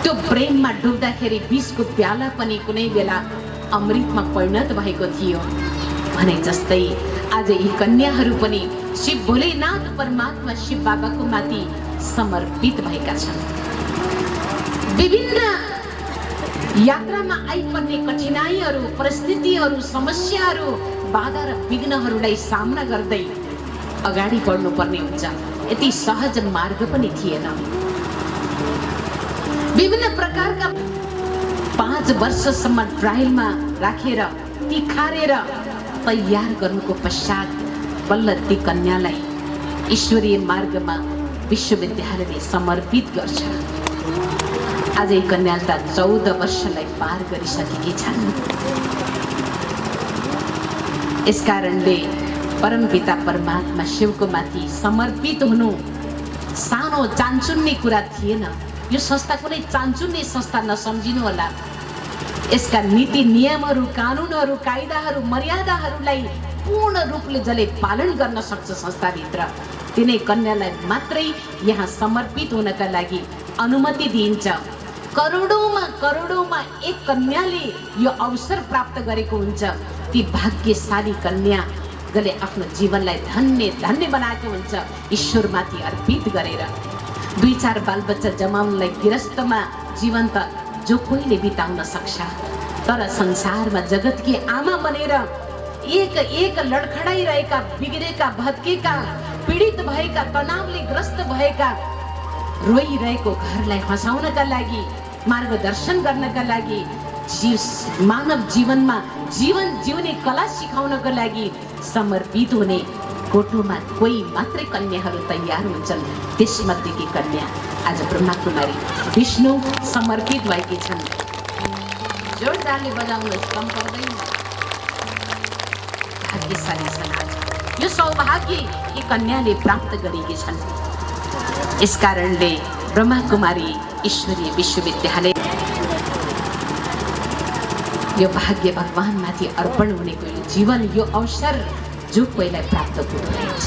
त्यो प्रेममा डुब्दाखेरि विषको प्याला पनि कुनै बेला अमृतमा परिणत भएको थियो भने जस्तै आज यी कन्याहरू पनि शिव भोलेनाथ परमात्मा शिव बाबाको माथि समर्पित भएका छन्। विभिन्न यात्रामा आइपर्ने कठिनाइहरू, परिस्थितिहरू, समस्याहरू, बाधा र विघ्नहरूलाई सामना गर्दै अगाडि बढ्नुपर्ने हुन्छ। यति सहज मार्ग पनि थिएन। विभिन्न प्रकारका 5 वर्षसम्म ट्रायलमा राखेर तिखारेर तयार गर्नुको पश्चात बल्ल ती कन्यालाई ईश्वरीय मार्गमा विश्वविद्यालयले समर्पित गर्छ। आज यी कन्याले त 14 वर्षलाई पार गरिसकेकी छन्। यसकारणले परमपिता परमात्मा शिवको माथि समर्पित हुनु सानो चान्चुन्ने कुरा थिएन। यो संस्था कुनै चान्चुन्ने संस्था नसम्झिनु होला। यसका नीति नियमहरू, कानुनहरू, कायदाहरू, मर्यादाहरूलाई पूर्ण रूपले जसले पालन गर्न सक्छ संस्थाभित्र, तिनै कन्यालाई मात्रै यहाँ समर्पित हुनका लागि अनुमति दिइन्छ। करोडौंमा एक कन्याले यो अवसर प्राप्त गरेको हुन्छ। ती भाग्यशाली कन्या जसले आफ्नो जीवनलाई धन्य धन्य बनाएको हुन्छ ईश्वरमाथि अर्पित गरेर। 2-4 बालबच्चा जमाउनलाई गृहस्थमा जीवन त जो कोहीले बिताउन सक्छ, तर संसारमा जगतकी आमा बनेर एक एक लडखडाइरहेका, बिग्रेका, भत्केका, पीडित भएका, तनावले ग्रस्त भएका, रोइरहेको घरलाई हँसाउनका लागि, मार्गदर्शन गर्नका लागि, मानव जीवनमा जीवन जिउने कला सिकाउनको लागि समर्पित हुने कोटोमा कोही मात्रै कन्याहरू तयार हुन्छन्। त्यसमध्येकी कन्या आज ब्रह्मा कुमारी विष्णु समर्पित भएकी छन्। जोरदारले बजाउनुहोस्, कम पर्दैन। भाग्यशाली छन् आज। यो सौभाग्य यी कन्याले प्राप्त गरेकी छन्। यसकारणले ब्रह्मा कुमारी ईश्वरीय विश्वविद्यालय यो भाग्य भगवानमाथि अर्पण हुनेको यो जीवन, यो अवसर जो कोहीलाई प्राप्त हुँदैछ।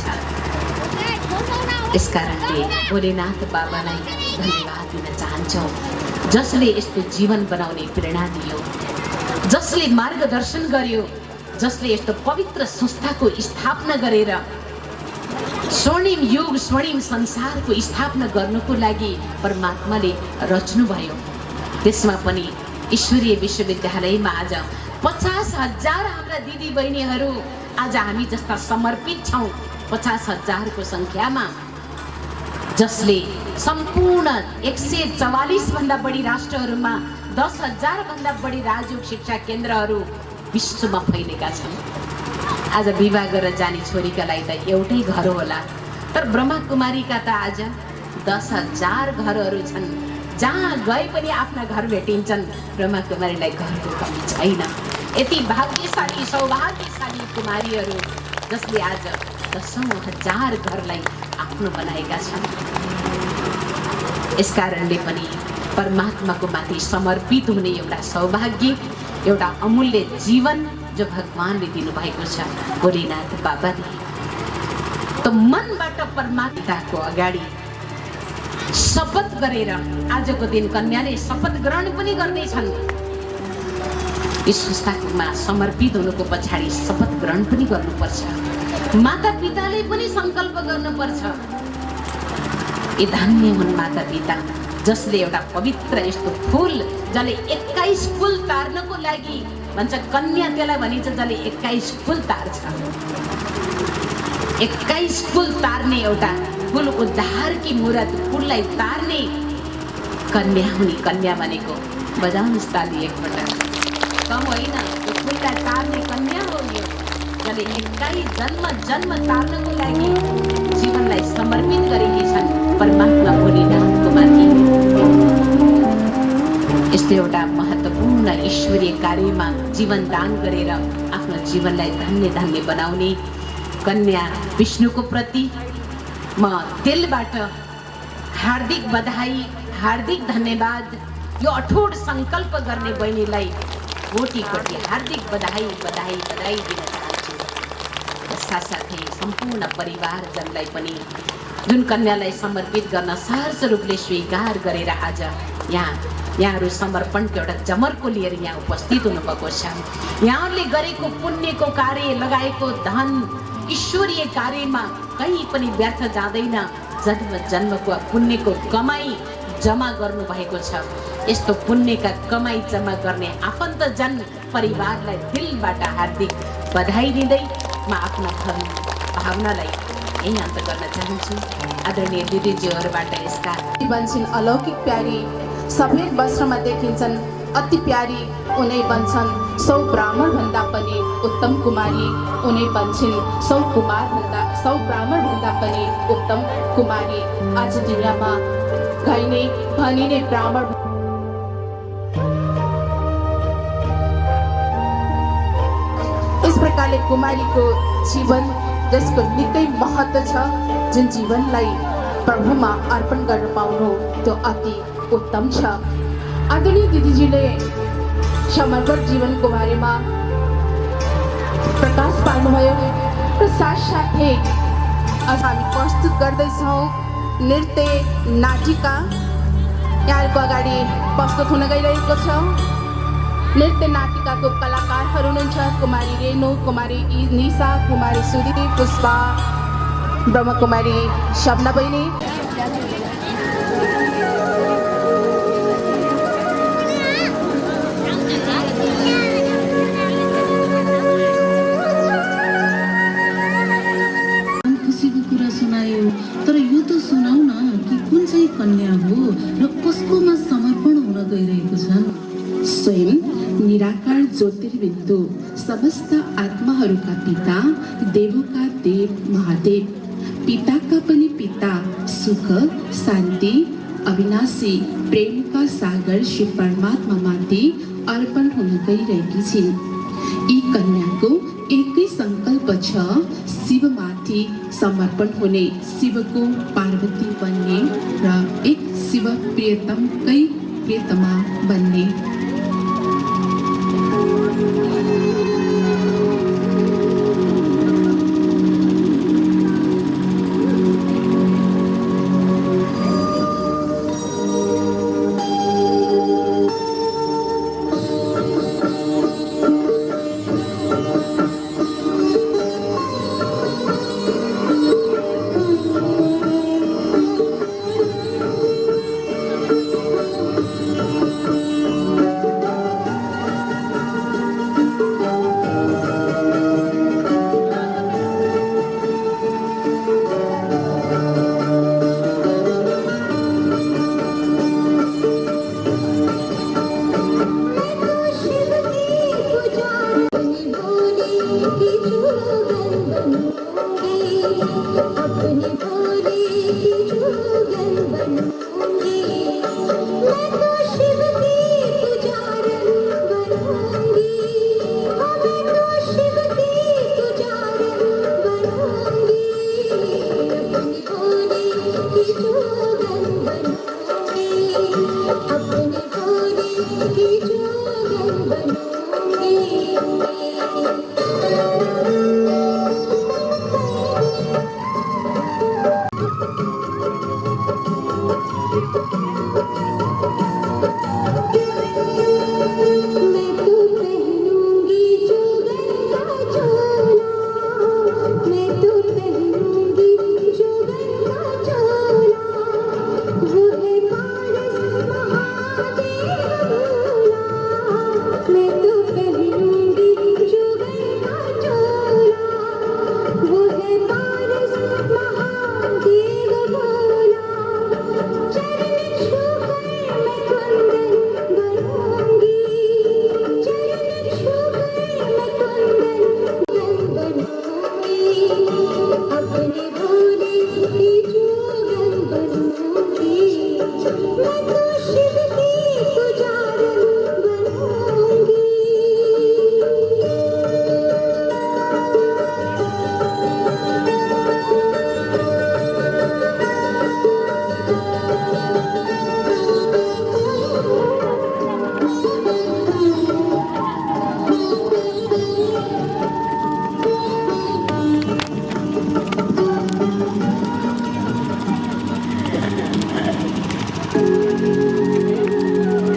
यसकारणले भोलेनाथ बाबालाई धन्यवाद दिन चाहन्छौँ, जसले यस्तो जीवन बनाउने प्रेरणा दियो, जसले मार्गदर्शन गर्यो, जसले यस्तो पवित्र संस्थाको स्थापना गरेर स्वर्णिम युग, स्वर्णिम संसारको स्थापना गर्नुको लागि परमात्माले रच्नुभयो। त्यसमा पनि ईश्वरीय विश्वविद्यालयमा आज 50,000 हाम्रा दिदी बहिनीहरू आज हामी जस्ता समर्पित छौँ। 50,000 को संख्यामा, जसले सम्पूर्ण 144 भन्दा बढी राष्ट्रहरूमा 10,000 भन्दा बढी राजयोग शिक्षा केन्द्रहरू विश्वमा फैलेका छन्। आज विवाह गरेर जाने छोरीका लागि त एउटै घर होला, तर ब्रह्मा कुमारीका त आज 10,000 घरहरू छन्। जहाँ गए पनि आफ्ना घर भेटिन्छन्। ब्रह्मा कुमारीलाई घरको कमी छैन। यति भाग्यशाली सौभाग्यशाली कुमारीहरू जसले आज 10,000 घरलाई आफ्नो बनाएका छन्। यसकारणले पनि परमात्माको माथि समर्पित हुने एउटा सौभाग्य, एउटा अमूल्य जीवन जो भगवानले दिनुभएको छ भोलेनाथ बाबाले। त मनबाट परमात्माको अगाडि शपथ गरेर आजको दिन कन्याले शपथ ग्रहण पनि गर्दैछन्। यस संस्थामा समर्पित हुनुको पछाडि शपथ ग्रहण पनि गर्नुपर्छ। माता पिताले पनि संकल्प गर्नुपर्छ। ए धन्य हुन् माता पिता जसले एउटा पवित्र यस्तो फुल जसले 21 फुल तार्नको लागि भन्छ, कन्या त्यसलाई भनिन्छ जसले 21 फुल तार्छ। 21 फुल तार्ने एउटा फुल उद्धारकी मूरत फुललाई तार्ने कन्या हुने। कन्या भनेको बजाउनुहोस् ताली एकपल्ट, कम होइन, यो फुललाई तार्ने कन्या हो यो, जसले 21 जन्म तार्नको लागि जीवनलाई समर्पित गरेकी छन् परमात्मा भोलेनाथको माथि। यस्तो एउटा महत्त्वपूर्ण ईश्वरीय कार्यमा जीवन दान गरेर आफ्नो जीवनलाई धन्य धन्य बनाउने कन्या विष्णुको प्रति म दिलबाट हार्दिक बधाई, हार्दिक धन्यवाद। यो अठोट संकल्प गर्ने बहिनीलाई कोटी कोटी हार्दिक बधाई बधाई बधाई दिन चाहन्छु। साथसाथै सम्पूर्ण परिवारजनलाई पनि जुन कन्यालाई समर्पित गर्न सहज रूपले स्वीकार गरेर आज यहाँहरू समर्पणको एउटा जमर्को लिएर यहाँ उपस्थित हुनुभएको छ। यहाँहरूले गरेको पुण्यको कार्य, लगाएको धन ईश्वरीय कार्यमा कहीँ पनि व्यर्थ जाँदैन। जन्म जन्मको पुण्यको कमाई जम्मा गर्नुभएको छ। यस्तो पुण्यका कमाई जम्मा गर्ने आफन्तजन परिवारलाई दिलबाट हार्दिक बधाई दिँदै म आफ्ना भावनालाई यही अन्त गर्न चाहन्छु। आदरणीय दिदीज्यूहरूबाट यसका बन्छन् अलौकिक प्यारी, सफेद वस्त्रमा देखिन्छन् अति प्यारी, उनै बन्छन् 100 ब्राह्मण भन्दा पनि उत्तम कुमारी। उनै बन्छन् 100 ब्राह्मण भन्दा पनि उत्तम कुमारी। आज दुनियाँमा गाइने भनिने ब्राह्मण इस प्रकारले कुमारीको जीवन जसको निकै महत्त्व छ, जुन जीवनलाई प्रभुमा अर्पण गर्न पाउनु त्यो अति उत्तम छ। आदरणीय दिदीजीले समर्पण जीवनको बारेमा प्रकाश पार्नुभयो र साथसाथै आज हामी प्रस्तुत गर्दैछौँ नृत्य नाटिका। यहाँहरूको अगाडि प्रस्तुत हुन गइरहेको छ। नृत्य नाटिकाको कलाकारहरू हुनुहुन्छ कुमारी रेणु, कुमारी निशा, कुमारी सुदीप, पुष्पा, ब्रह्मकुमारी शबना बहिनी। खुसीको कुरा सुनायो, तर यो त सुनाउ न कि कुन चाहिँ कन्या हो र कसकोमा समर्पण हुन गइरहेको छ। स्वयं निराकार ज्योतिर्बिन्दु समस्त आत्माहरूका पिता, देवका देव महादेव, पिताका पनि पिता, सुख शान्ति अविनाशी प्रेमका सागर श्री परमात्मा माथि अर्पण हुन गइरहेकी छिन्। यी कन्याको एकै संकल्प छ, शिवमाथि समर्पण हुने, शिवको पार्वती बन्ने र एक शिव प्रियतमकै प्रियतमा बन्ने।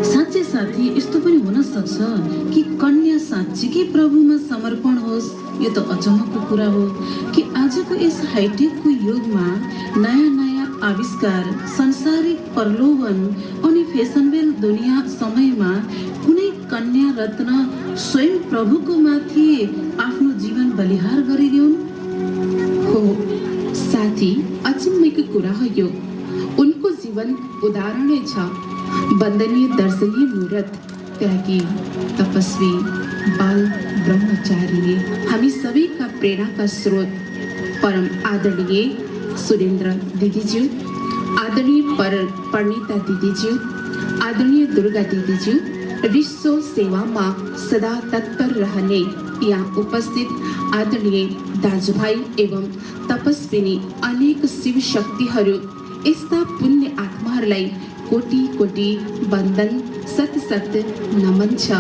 साँच्चै साथी यस्तो पनि हुन सक्छ कि कन्या साँच्चीकै प्रभुमा समर्पण होस्। यो त अचम्मको कुरा हो कि आजको यस हाइटेकको युगमा नयाँ नयाँ आविष्कार, संसारिक प्रलोभन अनि फेसनबेल दुनिया समयमा कुनै कन्या रत्न स्वयं प्रभुको माथि आफ्नो जीवन बलिहार गरिदिउन्। हो साथी, अचम्मैको कुरा हो यो। उनको जीवन उदाहरणै छ, वन्दनीय दर्शनीय मूर्त त्यागी तपस्वी बाल ब्रह्मचारी, हामी सबैका प्रेरणाका स्रोत परम आदरणीय सुरेन्द्र दिदीज्यू, आदरणीय परिणीता दिदीज्यू, आदरणीय दुर्गा दिदीज्यू, विश्व सेवामा सदा तत्पर रहने यहाँ उपस्थित आदरणीय दाजुभाइ एवं तपस्विनी अनेक शिव शक्तिहरू, यस्ता पुण्य आत्माहरूलाई कोटि कोटि वन्दन, सत सत नमन छ।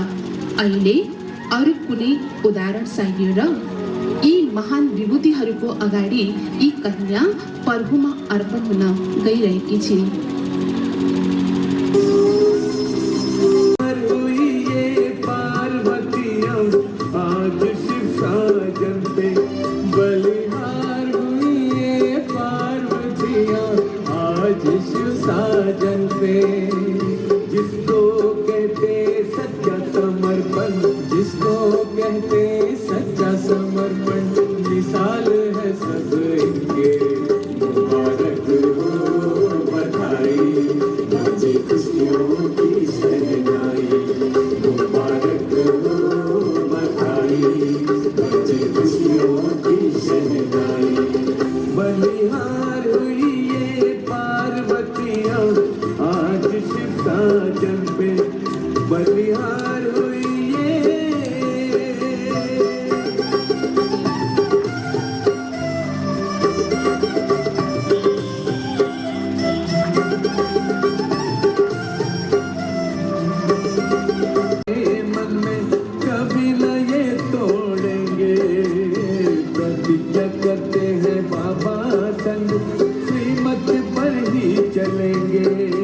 अहिले अरू कुनै उदाहरण चाहियो र? यी महान विभूतिहरूको अगाडि यी कन्या प्रभुमा अर्पण हुन गइरहेकी छिन्। साजन पे जिसको कहते सच्चा समर्पण, जिसको कहते सच्चा समर्पण, मिसाल है सब इनके। मुबारक हो बधाई, बाजे खुशियों की शहनाई। मुबारक हो बधाई, बाजे खुशियों की शहनाई। बलिहार हुई ये पार्वतियाँ आज शिव साजन पे, बलिहार हुई ये। मन में कभी न ये तोड़ेंगे, प्रतिज्ञा करते हैं बाबा संग, श्रीमत पर ही चलेंगे।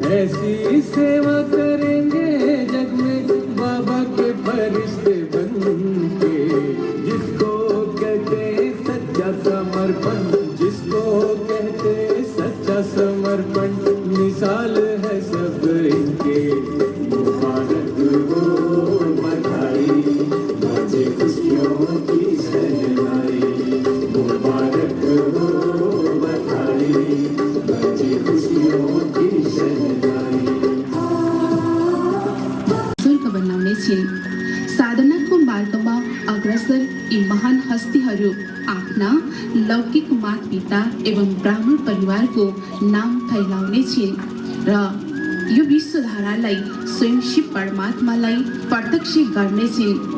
ऐसी सेवा करेंगे जग में बाबा के फरिश्ते बन के। जिसको कहते सच्चा समर्पण, जिसको कहते सच्चा समर्पण, मिसाल है सब इनके। मुबारक हो बधाई, बाजे खुशियों की शहनाई। मुबारक हो बधाई, बाजे खुशियों की शहनाई। स्वर्ग बनाउने छिन्। साधनाको मार्गमा अग्रसर यी महान हस्तीहरू आफ्ना लौकिक माता-पिता एवं ब्राह्मण परिवारको नाम फैलाउने छिन् र यो विश्वधारालाई स्वयं शिव परमात्मालाई प्रत्यक्ष गर्नेछिन्।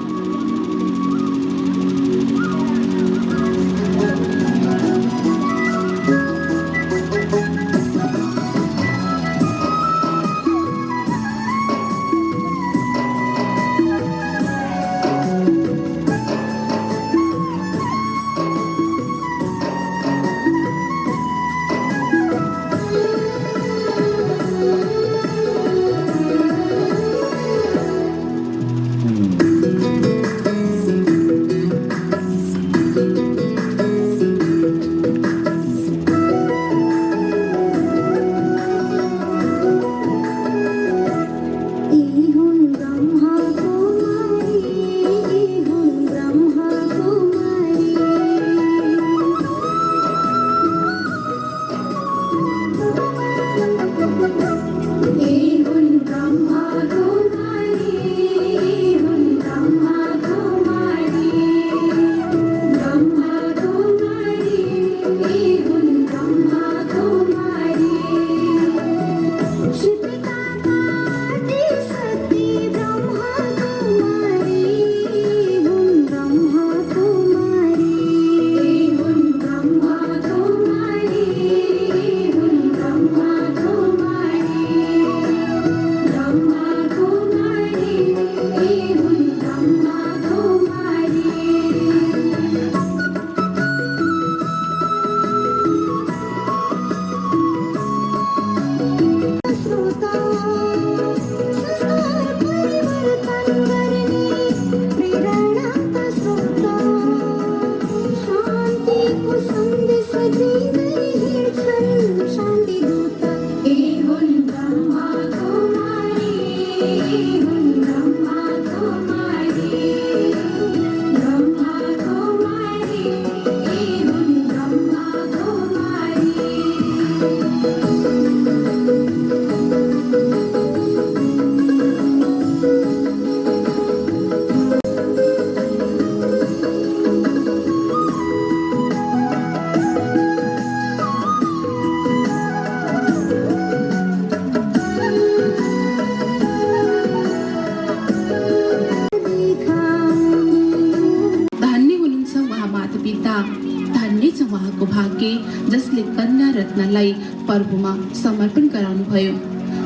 रत्नलाई प्रभुमा समर्पण गराउनुभयो।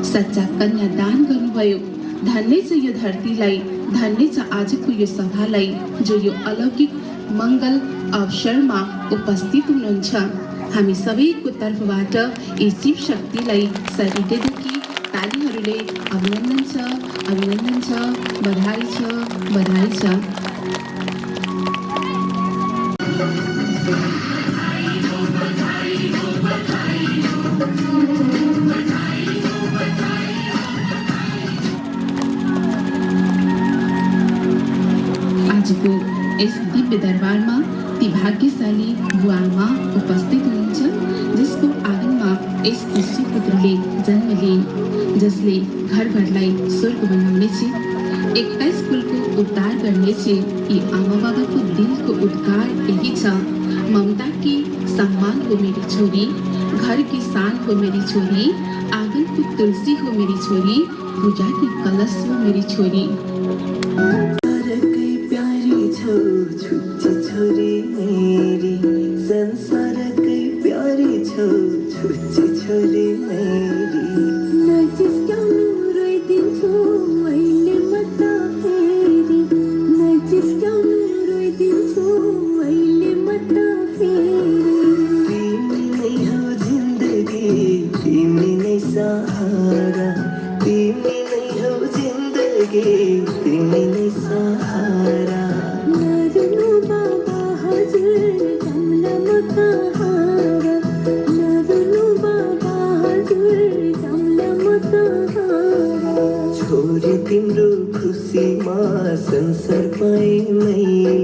सच्चा कन्यादान गर्नुभयो। धन्य छ यो धरतीलाई, धन्य छ आजको यो सभालाई जो यो अलौकिक मङ्गल अवसरमा उपस्थित हुनुहुन्छ। हामी सबैको तर्फबाट यी शिव शक्तिलाई हृदयदेखि तालीहरूले अभिनन्दन छ, बधाई छ। आजको यस दिव्य दरबारमा ती भाग्यशाली बुवामा उपस्थित हुनुहुन्छ जसको आँगनमा यस सुपुत्रले जन्म लिए, जसले घर घरलाई स्वर्ग बनाउनेछ, 21 कुलको उद्धार गर्नेछ। यी आमा बाबाको दिलको उद्धार यही छ। ममता की सम्मान हो मेरी छोरी, घर की शान हो मेरी छोरी, आंगन की तुलसी हो मेरी छोरी, पूजा की कलश हो मेरी छोरी। छोरी मेरी संसारकै प्यारी छौ, छुच्ची छोरी मेरी। नजिस्क्याउनु रोइदिन्छु अहिले म त फेरि, नजिस्क्याउनु रोइदिन्छु अहिले म त फेरि। तिमी नै हो जिन्दगी, तिमी नै सहारा, तिमी नै हो जिन्दगी, तिमी नै सहारा। नरुनु बाबा हजुर जमला म कहारा, नरुनु बाबा हजुर जमला म कहारा। छोरी तिम्रो खुसीमा संसार पाएँ मैले,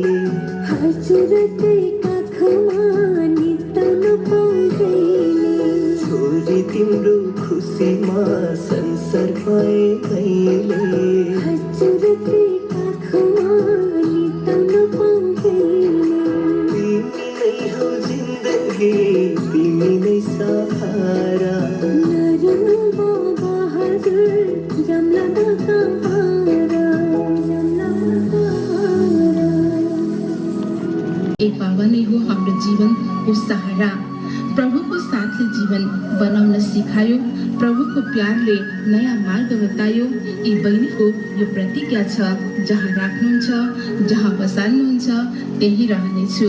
हजुरकै काखमा निताउनु पाउँदैले। छोरी तिम्रो खुसीमा संसार पाएँ मैले, हजुरकै काखमा निताउनु पाउँदैले। तिमी नै हो जिन्दगी, तिमी नै सहारा। नरुनु बाबा हजुर जमला म कहारा, जमला म कहारा। एक बाबा नै हो हाम्रो जीवनको सहारा। प्रभुको साथले जीवन बनाउन सिकायो, प्रभुको प्यारले नयाँ मार्ग बतायो। यी बहिनीको यो प्रतिज्ञा छ, जहाँ राख्नुहुन्छ, जहाँ बसाल्नुहुन्छ त्यही रहनेछु।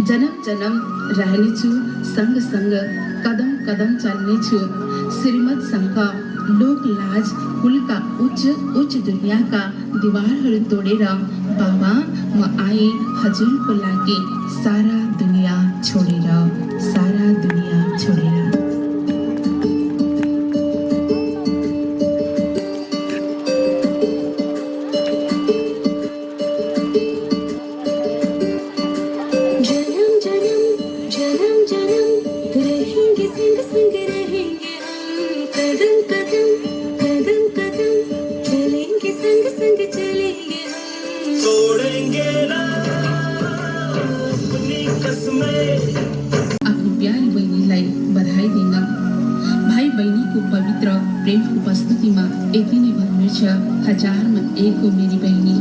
जन्म जन्म रहनेछु, सँगसँग कदम कदम चल्नेछु। श्रीमतसँग लोक लाज कुलका उच्च दुनियाँका दिवारहरू तोडेर बाबा म आए हजुरको लागि, सारा दुनिया छोडेर, सारा दुनिया छोडेर। जन्म जन्म जन्म जन्म रहेंगे संग संग रहेंगे हम, कदम कदम कदम कदम चलेंगे संग संग चलेंगे हम। तोड़ेंगे ना अपनी कसमें। आफ्नो प्यारी बहिनीलाई बधाई दिन। भाइ बहिनीको पवित्र प्रेमको उपस्थितिमा यति नै भन्नु छ, हजारमा एक हो मेरी बहिनी,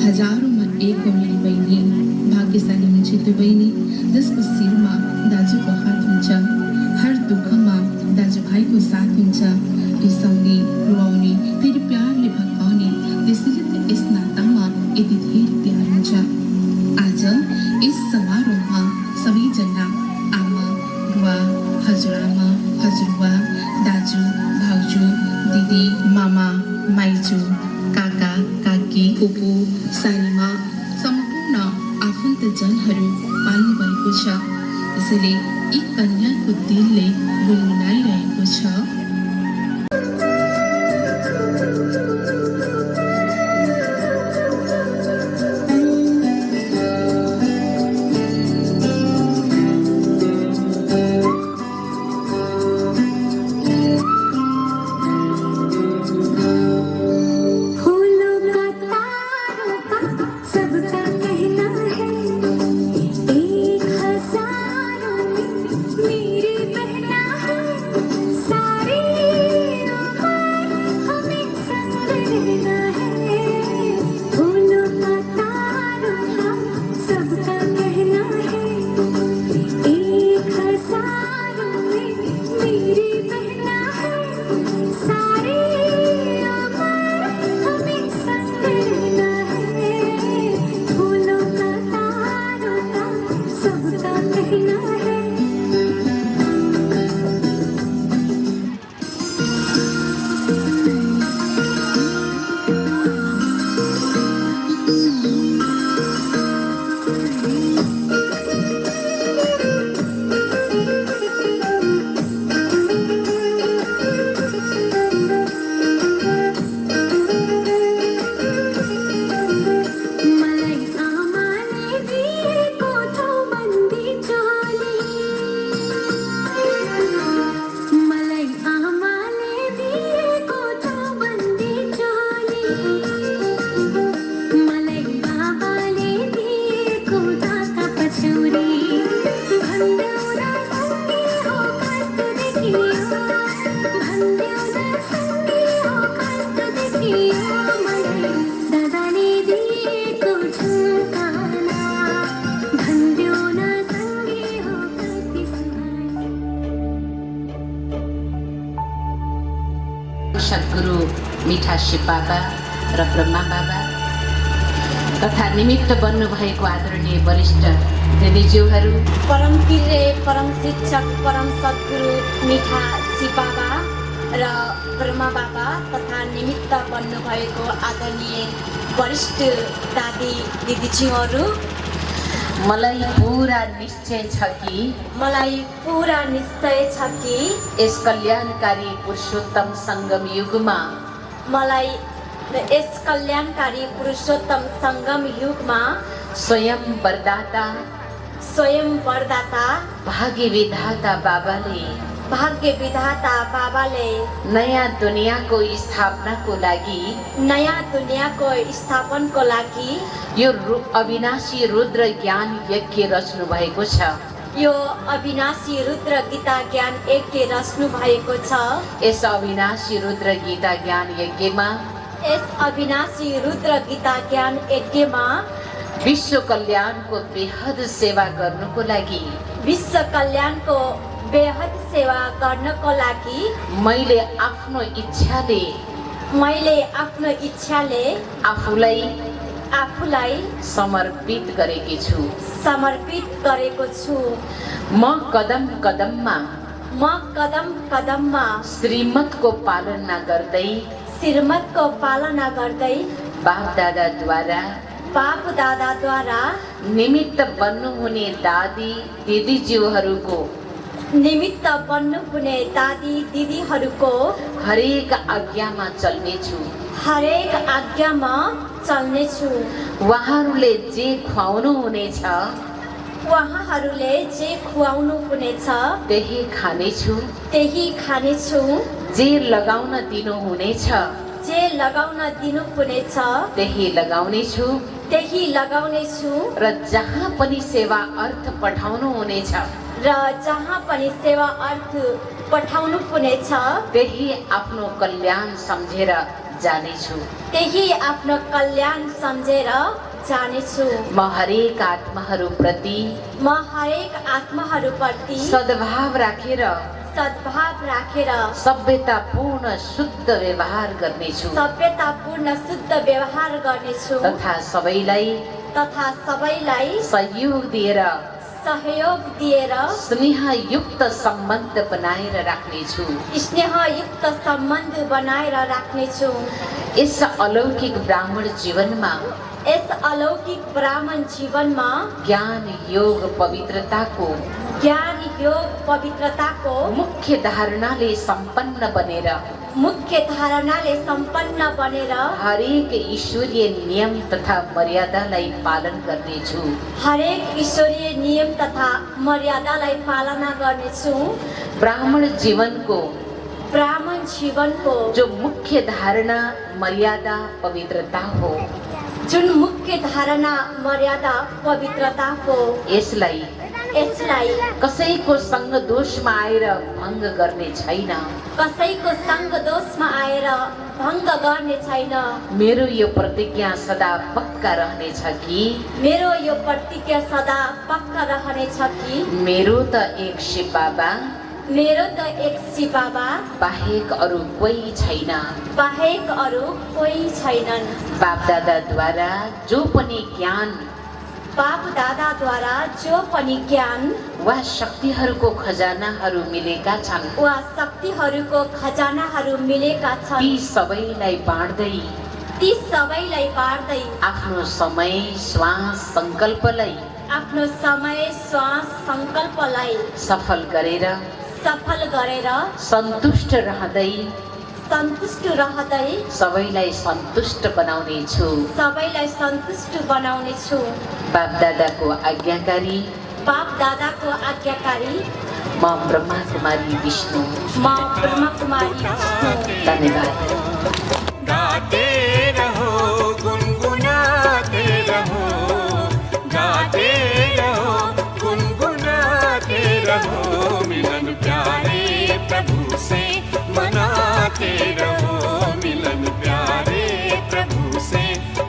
हजारौँमा एक हो मेरी बहिनी। भाग्यशाली हुन्छ त्यो बहिनी जसको शिरमा दाजुको हात हुन्छ, हर दुःखमा दाजुभाइको साथ हुन्छ। रिसाउने, रुवाउने, फेरि प्यारले भत्काउने, त्यसैले त यस नातामा यति धेरै प्यार हुन्छ। आज यस समारोहमा सबैजना आमा, बुवा, हजुरआमा, हजुरबुवा, दाजु, भाउजू, दिदी, मामा, माइजू, काका, काकी, फुपू, सानीमा, सम्पूर्ण आफन्तजनहरू पाल्नु भएको छ। त्यसैले यी कन्याको दिलले गुनगुनाइरहेको छ। फूलों का तारों का सबका कहना है, एक हजारों में मेरी बहना है। सारी शिव बाबा र ब्रह्मा बाबा तथा निमित्त बन्नुभएको आदरणीय वरिष्ठ दिदीज्यूहरू, परम प्रिय परम शिक्षक परम सद्गुरु मिठा शिव बाबा र ब्रह्मा बाबा तथा निमित्त बन्नुभएको आदरणीय वरिष्ठ दादी दिदीज्यूहरू, मलाई पुरा निश्चय छ कि यस कल्याणकारी पुरुषोत्तम सङ्गम युगमा स्वयं वरदाता भाग्य विधाता बाबाले नयाँ दुनियाँको स्थापनाको लागि यो अविनाशी रुद्र ज्ञान यज्ञ रच्नु भएको छ। यो अविनाशी रुद्र गीता ज्ञान यज्ञ रच्नु भएको छ। यस अविनाशी रुद्र गीता ज्ञान यज्ञमा विश्व कल्याणको बेहद सेवा गर्नको लागि मैले आफ्नो इच्छाले आफूलाई समर्पित गरेको छु। म कदम कदममा श्रीमतको पालना गर्दै बाप दादाद्वारा निमित्त बन्नुहुने दादी दिदीहरूको हरेक आज्ञामा चल्नेछु। उहाँहरूले जे खुवाउनु हुनेछ त्यही खानेछु। जे लगाउन दिनुहुनेछ त्यही लगाउनेछु। र जहाँ पनि सेवा अर्थ पठाउनु हुनेछ त्यही आफ्नो कल्याण सम्झेर जानेछु। म हरेक आत्माहरूप्रति सद्भाव राखेर सभ्यतापूर्ण शुद्ध व्यवहार गर्नेछु तथा सबैलाई सहयोग दिएर स्नेहयुक्त सम्बन्ध बनाएर राख्नेछु। यस अलौकिक ब्राह्मण जीवनमा ज्ञान योग पवित्रताको मुख्य धारणाले सम्पन्न बनेर हरेक ईश्वरीय नियम तथा मर्यादालाई पालन गर्नेछु। ब्राह्मण जीवनको जो मुख्य धारणा मर्यादा पवित्रता हो यसलाई कसैको संग दोषमा आएर भङ्ग गर्ने छैन। मेरो यो प्रतिज्ञा सदा पक्का रहनेछ कि मेरो त एक शिव बाबा बाहेक अरू कोही छैनन्। बाप दादाद्वारा जो पनि ज्ञान वा शक्तिहरूको खजानाहरू मिलेका छन् ती सबैलाई बाँड्दै आफ्नो समय श्वास सङ्कल्पलाई सफल गरेर सन्तुष्ट रहँदै सबैलाई सन्तुष्ट बनाउनेछु। बाप दादाको आज्ञाकारी म ब्रह्मा कुमारी विष्णु। धन्यवाद। गाते रहो गुनगुनाते रहो, गाते रहो गुनगुनाते रहो, मिलन प्यारे प्रभु से मनाते रहो, मिलन प्यारे प्रभु से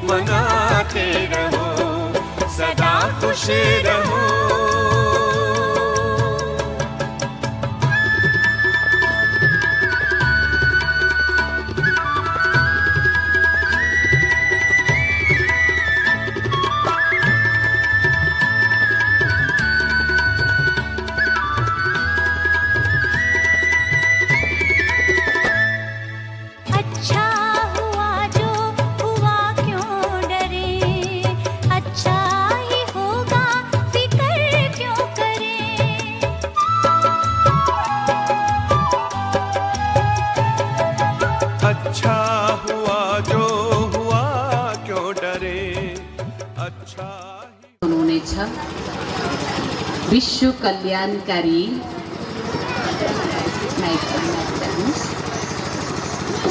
मनाते रहो, सदा खुश रहो। विश्व कल्याणकारी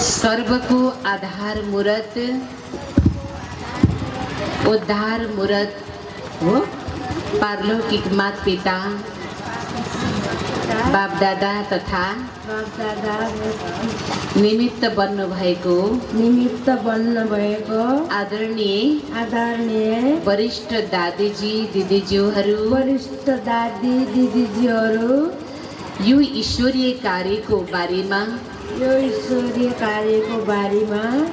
सर्वको आधार मूरत उद्धार मूरत हो पारलौकिक माता पिता बाप दादा तथा निमित्त बन्नु भएको आदरणीय वरिष्ठ दादीजी दिदीज्यूहरू यो ईश्वरीय कार्यको बारेमा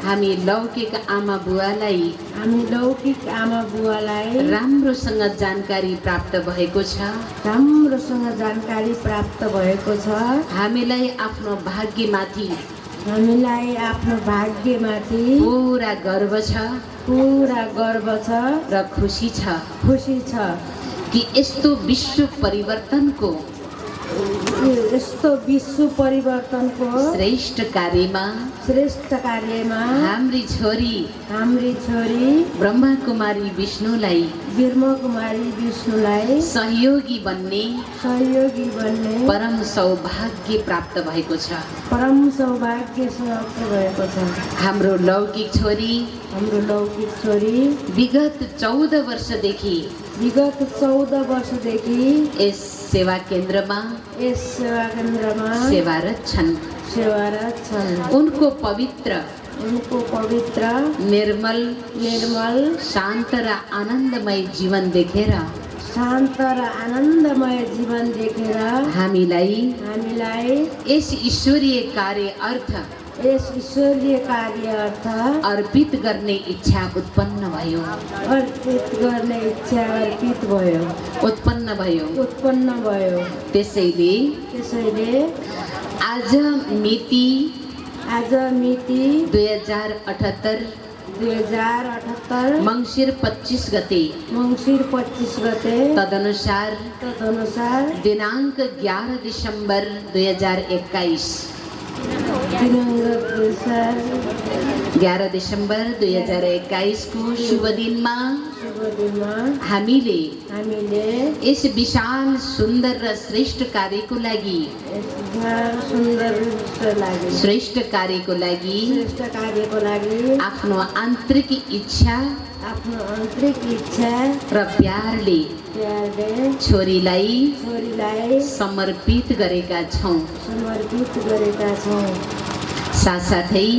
हामी लौकिक आमा बुवालाई राम्रोसँग जानकारी प्राप्त भएको छ हामीलाई आफ्नो भाग्यमाथि पुरा गर्व छ र खुसी छ कि यस्तो विश्व परिवर्तनको श्रेष्ठ कार्यमा हाम्री छोरी ब्रह्मा कुमारी विष्णुलाई सहयोगी बन्ने परम सौभाग्य प्राप्त भएको छ हाम्रो लौकिक छोरी विगत 14 वर्षदेखि यस सेवा केन्द्रमा सेवारत छन् उनको पवित्र निर्मल शान्त र आनन्दमय जीवन देखेर हामीलाई यस ईश्वरीय कार्य अर्थ अर्पित गर्ने इच्छा उत्पन्न भयो त्यसैले आज मिति 2078 मङ्सिर 25 गते तदनुसार दिनाङ्क 11 डिसेम्बर 2021 11 डिसेम्बर 2021 को शुभ दिनमा हामीले यस विशाल सुन्दर र श्रेष्ठ कार्यको लागि आफ्नो आन्तरिक इच्छा र प्यारले छोरीलाई समर्पित गरेका छौं साथसाथै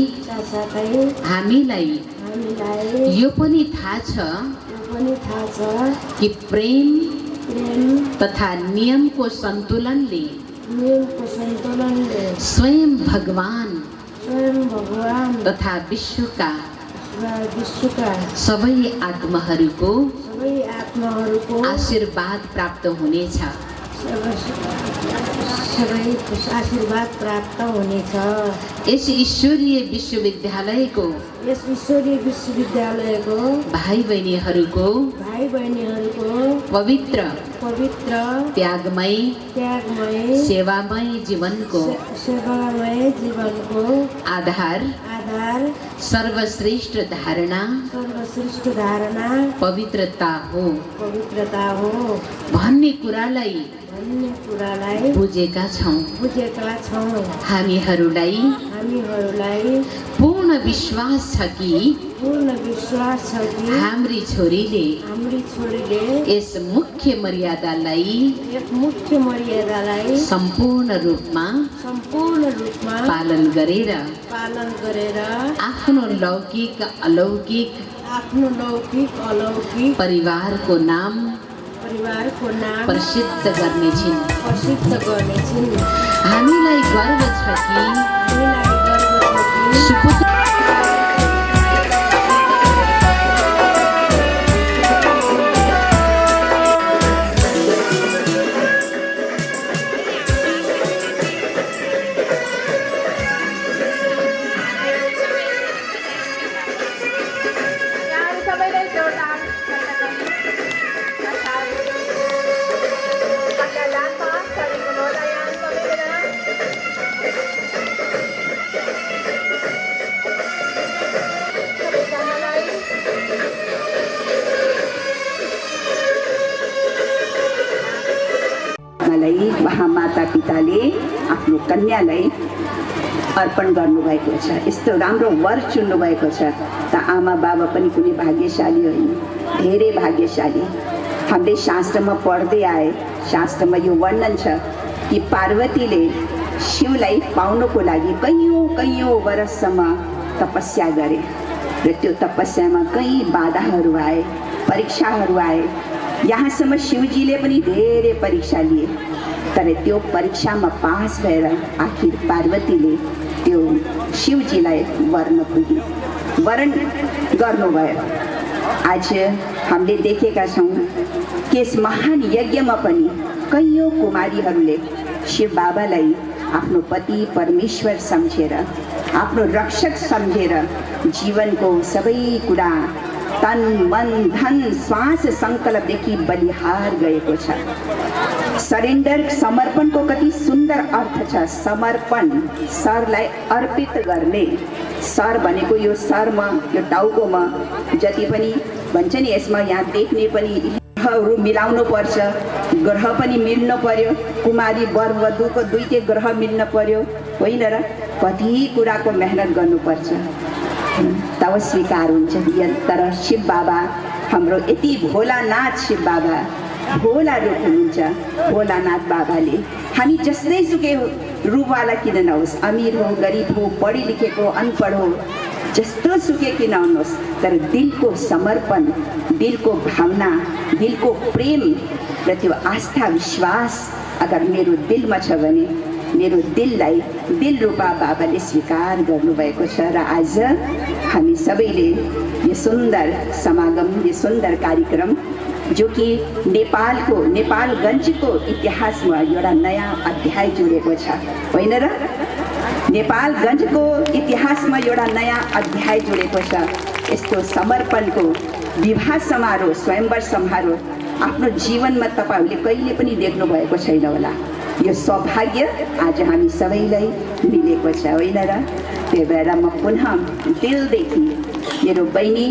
हामीलाई यो पनि थाहा छ कि प्रेम तथा नियमको सन्तुलनले स्वयं भगवान तथा विश्वका सबै आत्माहरूको आशीर्वाद प्राप्त हुनेछ यस ईश्वरीय विश्वविद्यालयको भाइ बहिनीहरूको पवित्र त्यागमय सेवामय जीवनको आधार सर्वश्रेष्ठ धारणा पवित्रता हो भन्ने कुरालाई बुझेका छौं हामीहरूलाई पूर्ण विश्वास छ कि हाम्री छोरीले यस मुख्य मर्यादालाई सम्पूर्ण रूपमा पालन गरेर आफ्नो लौकिक अलौकिक परिवारको नाम प्रसिद्ध गर्नेछिन् हामीलाई गर्व छ कि सुपुत्र माता पिताले आफ्नो कन्यालाई अर्पण गर्नुभएको छ। यस्तो राम्रो वर चुन्नु भएको छ त आमा बाबा पनि कुनै भाग्यशाली होइन, धेरै भाग्यशाली। हामीले शास्त्रमा पढ्दै आए, शास्त्रमा यो वर्णन छ कि पार्वतीले शिवलाई पाउनको लागि कैयौँ वर्षसम्म तपस्या गरे र त्यो तपस्यामा कई बाधाहरू आए, परीक्षाहरू आए। यहाँसम्म शिवजीले पनि धेरै परीक्षा लिए, तर त्यो परीक्षामा पास भएर आखिर पार्वतीले त्यो शिवजीलाई वर्ण गर्नुभयो। आज हामीले देखेका छौँ कि यस महान यज्ञमा पनि कैयौँ कुमारीहरूले शिव बाबालाई आफ्नो पति परमेश्वर सम्झेर, आफ्नो रक्षक सम्झेर जीवनको सबै कुरा तन मन धन श्वास सङ्कल्पदेखि बलिहार गएको छ। सरेन्डर, समर्पणको कति सुन्दर अर्थ छ। समर्पण, सरलाई अर्पित गर्ने। सर भनेको यो सरमा, यो टाउकोमा जति पनि भन्छ नि, यसमा यहाँ देख्ने पनि ग्रहहरू मिलाउनु पर्छ, ग्रह पनि मिल्नु पर्यो, कुमारी वर वधुको दुईटै ग्रह मिल्न पर्यो, होइन र? कति कुराको मेहनत गर्नुपर्छ तब स्वीकार हुन्छ। तर शिव बाबा हाम्रो यति भोलानाथ शिव बाबा भोला रूप हुनुहुन्छ। भोलानाथ बाबाले हामी जस्तै सुकै रूपवाला किन नहोस्, अमीर हो गरिब हो पढे लेखेको अनपढ हो, जस्तो सुकै किन हुनुहोस्, तर दिलको समर्पण, दिलको भावना, दिलको प्रेम र त्यो आस्था विश्वास अगर मेरो दिलमा छ भने मेरो दिललाई दिल रूपा बाबाले स्वीकार गर्नुभएको छ। र आज हामी सबैले यो सुन्दर समागम, यो सुन्दर कार्यक्रम जो कि नेपालगञ्जको इतिहासमा एउटा नयाँ अध्याय जोडेको छ, होइन र? नेपालगञ्जको इतिहासमा एउटा नयाँ अध्याय जोडेको छ। यस्तो समर्पणको विवाह समारोह, स्वयंवर समारोह आफ्नो जीवनमा तपाईँहरूले कहिले पनि देख्नु भएको छैन होला। यो सौभाग्य आज हामी सबैलाई मिलेको छ, होइन र? त्यही भएर म पुनः दिलदेखि मेरो बहिनी,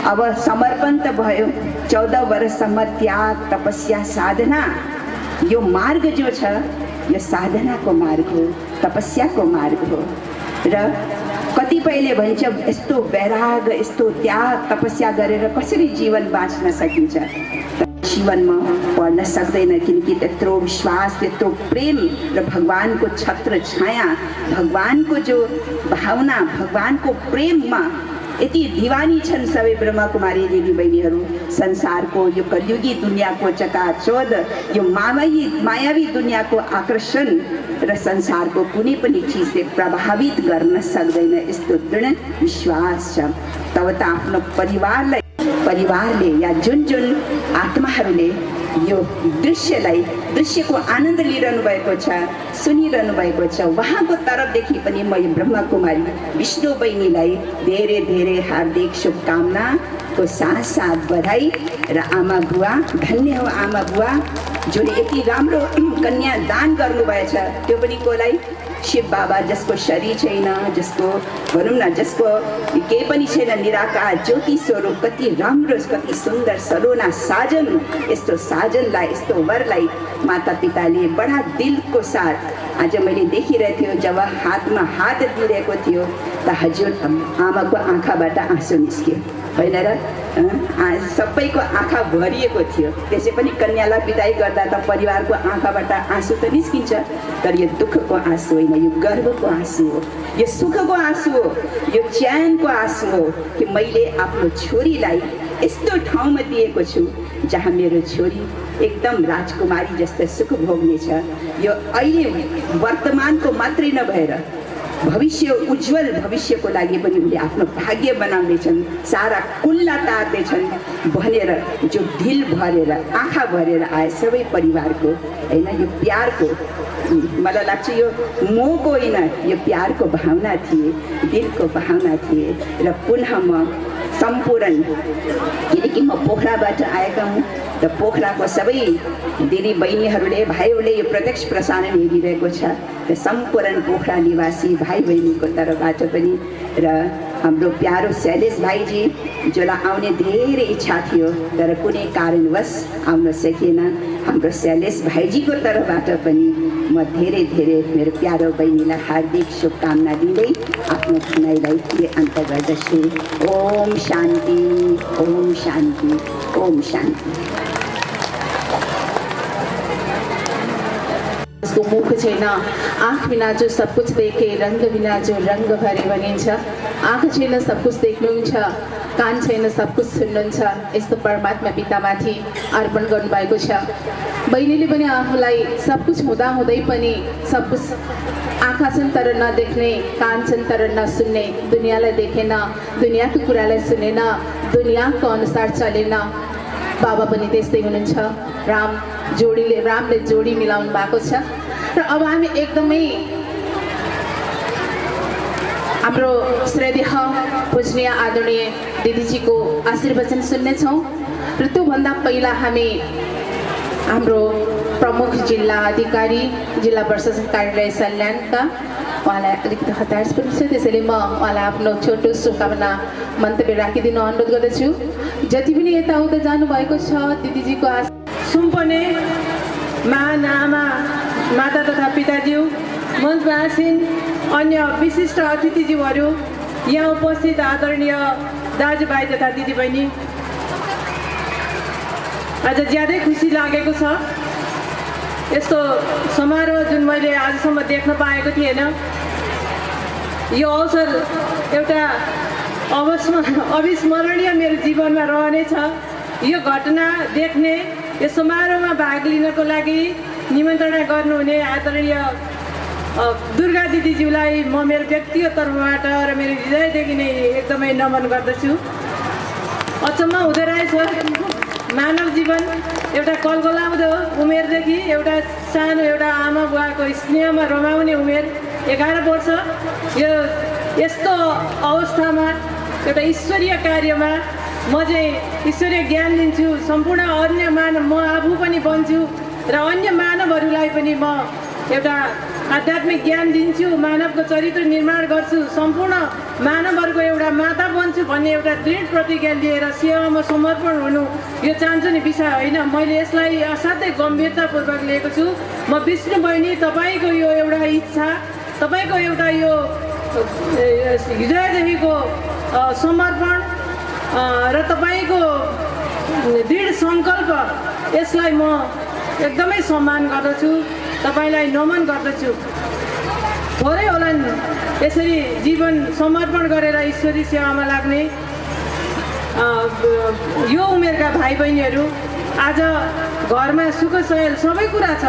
अब समर्पण त भयो, 14 वर्षसम्म त्याग, तपस्या, साधना, यो मार्ग जो छ यो साधनाको मार्ग हो, तपस्याको मार्ग हो। र कतिपयले भन्छ यस्तो वैराग, यस्तो त्याग, तपस्या गरेर कसरी जीवन बाँच्न सकिन्छ? जीवनमा पढ्न सक्दैन, किनकि त्यत्रो विश्वास, त्यत्रो प्रेम र भगवानको छत्र छाया, भगवानको जो भावना, भगवानको प्रेममा यति दिवानी छन् सबै ब्रह्मकुमारी दिदी बहिनीहरू। संसारको यो कलियुगी दुनियाँको चकाचौध, यो मायावी दुनियाँको आकर्षण र संसारको कुनै पनि चिजले प्रभावित गर्न सक्दैन, यस्तो दृढ विश्वास छ। तब त आफ्नो परिवारले या जुन आत्माहरूले यो दृश्यको आनन्द लिइरहनु भएको छ, सुनिरहनु भएको छ, उहाँको तर्फदेखि पनि म यो ब्रह्मकुमारी विष्णु बहिनीलाई धेरै धेरै हार्दिक शुभकामनाको साथ बधाई। र आमा बुवा, धन्य हो आमा बुवा जसले यति राम्रो कन्या दान गर्नुभएछ, त्यो पनि कोलाई? शिव बाबा, जसको शरीर छैन, जसको भनौँ न, जसको केही पनि छैन, निराकार ज्योति स्वरूप, कति राम्रो, कति सुन्दर सलोना साजन, यस्तो साजनलाई, यस्तो वरलाई माता पिताले बडा दिलको साथ आज मैले देखिरहेको थियो। जब हातमा हात दिइरहेको थियो त हजुर आमाको आँखाबाट आँसु निस्क्यो, होइन र? सबैको आँखा भरिएको थियो। त्यसै पनि कन्यालाई बिदाई गर्दा त परिवारको आँखाबाट आँसु त निस्किन्छ, तर यो दुःखको आँसु होइन, यो गर्वको आँसु हो, यो सुखको आँसु हो, यो चैनको आँसु हो कि मैले आफ्नो छोरीलाई यस्तो ठाउँमा दिएको छु जहाँ मेरो छोरी एकदम राजकुमारी जस्तो सुख भोग्नेछ। यो अहिले वर्तमानको मात्रै नभएर भविष्य, उज्जवल भविष्यको लागि पनि उनले आफ्नो भाग्य बनाउँदैछन्, सारा कुल्ला तार्दैछन् भनेर जो दिल भरेर, आँखा भरेर आए सबै परिवारको, होइन? यो प्यारको, मलाई लाग्छ यो मोहको होइन, यो प्यारको भावना थिए, दिलको भावना थिए। र पुनः म सम्पूर्ण, किनकि म पोखराबाट आएका हुँ, र पोखराको सबै दिदी बहिनीहरूले, भाइहरूले यो प्रत्यक्ष प्रसारण हेरिरहेको छ, र सम्पूर्ण पोखरा निवासी भाइ बहिनीको तर्फबाट पनि र हाम्रो प्यारो शैलेश भाइजी जसलाई आउने धेरै इच्छा थियो तर कुनै कारणवश आउन सकेन। हाम्रो शैलेश भाइजीको तर्फबाट पनि म धेरै धेरै मेरो प्यारो बहिनीलाई हार्दिक शुभकामना दिँदै आफ्नो भनाइलाई के अन्त गर्दछु। ओम शान्ति, ओम शान्ति, ओम शान्ति। उसको मुख छैन, आँख बिना जो सब कुछ देखे, रंग बिना जो रंग भरे भनिन्छ। आँख छैन सब कुछ देख्नुहुन्छ, कान छैन सब कुछ सुन्नुहुन्छ। यस्तो परमात्मा पितामाथि अर्पण गर्नुभएको छ। बहिनीले पनि आफूलाई सब कुछ हुँदा हुँदै पनि सब कुछ आँखा छन् तर नदेख्ने, कान छन् तर नसुन्ने, दुनियाँलाई देखेन, दुनियाँको कुरालाई सुनेन, दुनियाँको अनुसार चलेन। बाबा पनि त्यस्तै हुनुहुन्छ। रामले जोडी मिलाउनु भएको छ र अब हामी एकदमै हाम्रो श्रद्धेय पूजनीय आदरणीय दिदीजीको आशीर्वचन सुन्नेछौँ र त्योभन्दा पहिला हामी हाम्रो प्रमुख जिल्ला अधिकारी, जिल्ला प्रशासन कार्यालय सल्यानका उहाँलाई अलिकति हतार पनि छ, त्यसैले म उहाँलाई आफ्नो छोटो शुभकामना मन्तव्य राखिदिनु अनुरोध गर्दछु। जति पनि यताउता जानुभएको छ दिदीजीको सुम्पने महान आमा, माता तथा पिताज्यू, मञ्चमा आसीन अन्य विशिष्ट अतिथिज्यूहरू, यहाँ उपस्थित आदरणीय दाजुभाइ तथा दिदीबहिनी, आज ज्यादै खुसी लागेको छ। यस्तो समारोह जुन मैले आजसम्म देख्न पाएको थिएन। यो अवसर एउटा अविस्मरणीय मेरो जीवनमा रहनेछ। यो घटना देख्ने, यो समारोहमा भाग लिनको लागि निमन्त्रणा गर्नुहुने आदरणीय दुर्गा दिदीज्यूलाई म मेरो व्यक्तिगत तर्फबाट र मेरो हृदयदेखि नै एकदमै नमन गर्दछु। अचम्म हुँदो रहेछ, मानव जीवन एउटा कलकलाउँदो उमेरदेखि एउटा सानो एउटा आमा बुवाको स्नेहमा रमाउने उमेर 11 वर्ष, यो यस्तो अवस्थामा एउटा ईश्वरीय कार्यमा म चाहिँ ईश्वरीय ज्ञान लिन्छु, सम्पूर्ण अन्य मानव म आफू पनि बन्छु र अन्य मानवहरूलाई पनि म एउटा आध्यात्मिक ज्ञान दिन्छु, मानवको चरित्र निर्माण गर्छु, सम्पूर्ण मानवहरूको एउटा माता बन्छु भन्ने एउटा दृढ प्रतिज्ञा लिएर सेवामा समर्पण हुनु यो चाहन्छु नि विषय होइन। मैले यसलाई असाध्यै गम्भीरतापूर्वक लिएको छु। म विष्णु बहिनी, तपाईँको यो एउटा इच्छा, तपाईँको एउटा यो हृदयदेखिको समर्पण र तपाईँको दृढ सङ्कल्प, यसलाई म एकदमै सम्मान गर्दछु, तपाईँलाई नमन गर्दछु। थोरै होलान् यसरी जीवन समर्पण गरेर ईश्वरी सेवामा लाग्ने यो उमेरका भाइ बहिनीहरू। आज घरमा सुख सयल सबै कुरा छ,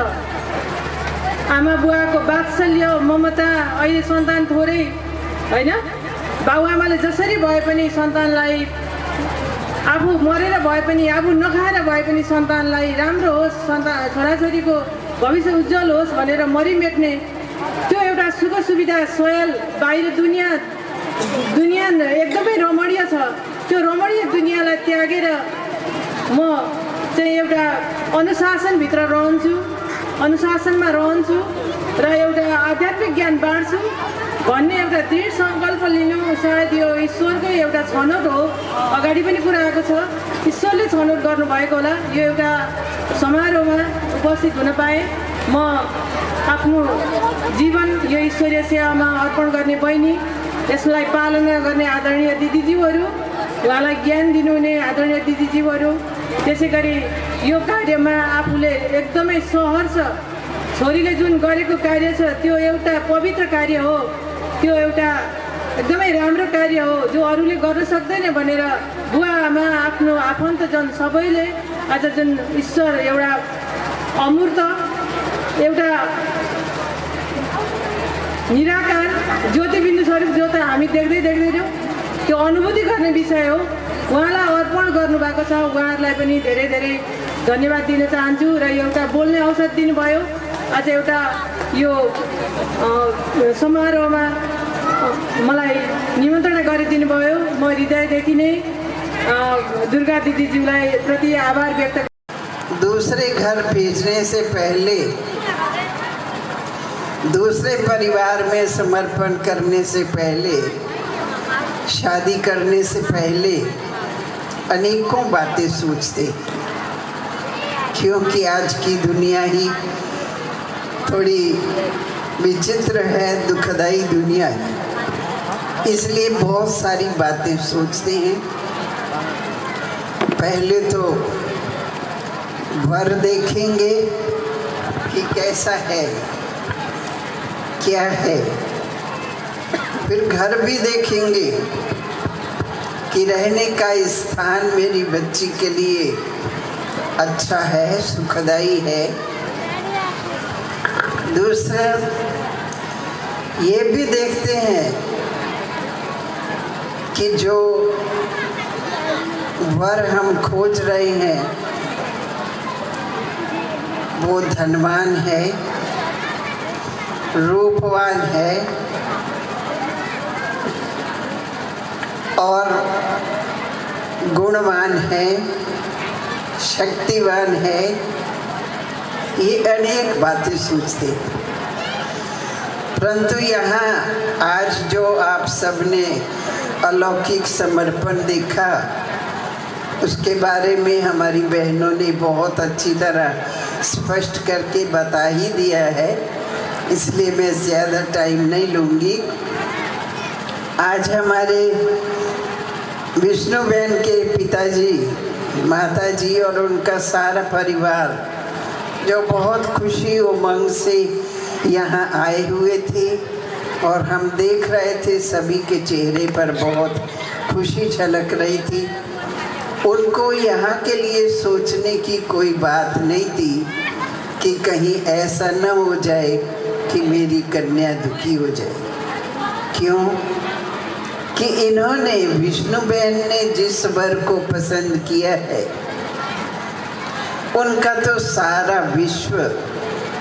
आमा बुवाको वात्सल्य ममता, अहिले सन्तान थोरै होइन, बाबुआमाले जसरी भए पनि सन्तानलाई, आफू मरेर भए पनि, आफू नखाएर भए पनि सन्तानलाई राम्रो होस्, छोराछोरीको भविष्य उज्जवल होस् भनेर मरिमेट्ने त्यो एउटा सुख सुविधा सयल बाहिर दुनियाँ एकदमै रमणीय छ। त्यो रमणीय दुनियाँलाई त्यागेर म चाहिँ एउटा अनुशासनभित्र रहन्छु, अनुशासनमा रहन्छु र एउटा आध्यात्मिक ज्ञान बाँड्छु भन्ने एउटा दृढ सङ्कल्प लिनु सायद यो ईश्वरकै एउटा छनौट हो। अगाडि पनि कुरा आएको छ, ईश्वरले छनौट गर्नुभएको होला। यो एउटा समारोहमा उपस्थित हुन पाएँ। म आफ्नो जीवन यो ईश्वरीय सेवामा अर्पण गर्ने बहिनी, यसलाई पालना गर्ने आदरणीय दिदीज्यूहरू, उहाँलाई ज्ञान दिनुहुने आदरणीय दिदीज्यूहरू, त्यसै गरी यो कार्यमा आफूले एकदमै सहर्ष, छोरीले जुन गरेको कार्य छ त्यो एउटा पवित्र कार्य हो, त्यो एउटा एकदमै राम्रो कार्य हो जो अरूले गर्न सक्दैन भनेर बुवा आमा, आफ्नो आफन्तजन सबैले आज जुन ईश्वर एउटा अमूर्त, एउटा निराकार ज्योतिबिन्दु स्वरूप जो त हामी देख्दैनौँ, त्यो अनुभूति गर्ने विषय हो। उहाँलाई अर्पण गर्नुभएको छ, उहाँहरूलाई पनि धेरै धेरै धन्यवाद दिन चाहन्छु र एउटा बोल्ने अवसर दिनुभयो। आज एउटा यो समारोहमा मलाई निमन्त्रणा गरिदिनु भयो। म हृदयदेखि नै दुर्गा दिदीज्यूलाई प्रति आभार व्यक्त। दूसरे घर भेजने से पहले, दूसरे परिवार में समर्पण करने से पहले शादी करने से पहले अनेकों बातें सोचते, क्योंकि आज की दुनिया ही थोड़ी विचित्र है, दुखदाई दुनिया है, इसलिए बहुत सारी बातें सोचते हैं। पहले तो वर देखेंगे कि कैसा है, क्या है, फिर घर भी देखेंगे कि रहने का स्थान मेरी बच्ची के लिए अच्छा है, सुखदाई है। दूसरा ये भी देखते हैं कि जो वर हम खोज रहे हैं वो धनवान है, रूपवान है और गुणवान है, शक्तिवान है। ये अनेक बातें सोचते, परंतु यहाँ आज जो आप सबने अलौकिक समर्पण देखा उसके बारे में हमारी बहनों ने बहुत अच्छी तरह स्पष्ट करके बता ही दिया है, इसलिए मैं ज़्यादा टाइम नहीं लूँगी। आज हमारे विष्णु बहन के पिताजी, माताजी और उनका सारा परिवार जो बहुत खुशी उमंग से यहाँ आए हुए थे और हम देख रहे थे सभी के चेहरे पर बहुत खुशी झलक रही थी। उनको यहाँ के लिए सोचने की कोई बात नहीं थी कि कहीं ऐसा न हो जाए कि मेरी कन्या दुखी हो जाए। क्यों? कि इन्होंने, विष्णु बहन ने जिस वर को पसंद किया है उनका तो सारा विश्व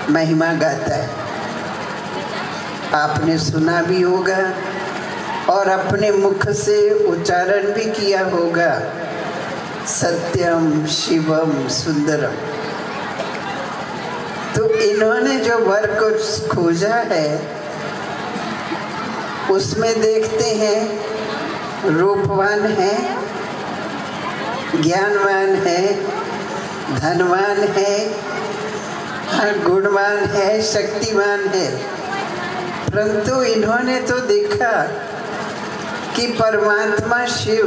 महिमा गाता है। आपने सुना भी होगा और अपने मुख से उच्चारण भी किया होगा, सत्यम शिवम सुंदरम। तो इन्होंने जो वर को खोजा है उसमें देखते हैं रूपवान है, ज्ञानवान है, धनवान है, गुणवान है, शक्तिवान है। परंतु इन्होंने तो देखा कि परमात्मा शिव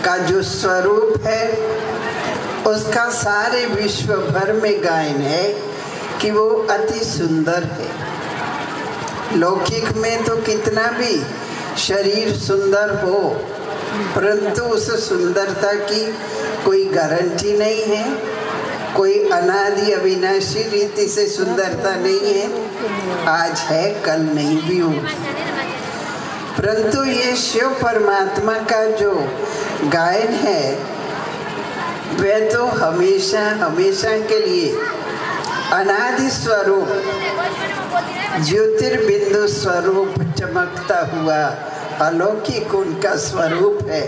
का जो स्वरूप है उसका सारे विश्व भर में गायन है कि वो अति सुंदर है। लौकिक में तो कितना भी शरीर सुंदर हो, परंतु उस सुंदरता की कोई गारंटी नहीं है, कोई अनादि अविनाशी रीति से सुंदरता नहीं है। आज है, कल नहीं भी होगी। परंतु ये शिव परमात्मा का जो गायन है वह तो हमेशा हमेशा के लिए अनादि स्वरूप, ज्योतिर्बिंदु स्वरूप चमकता हुआ अलौकिक उनका स्वरूप है,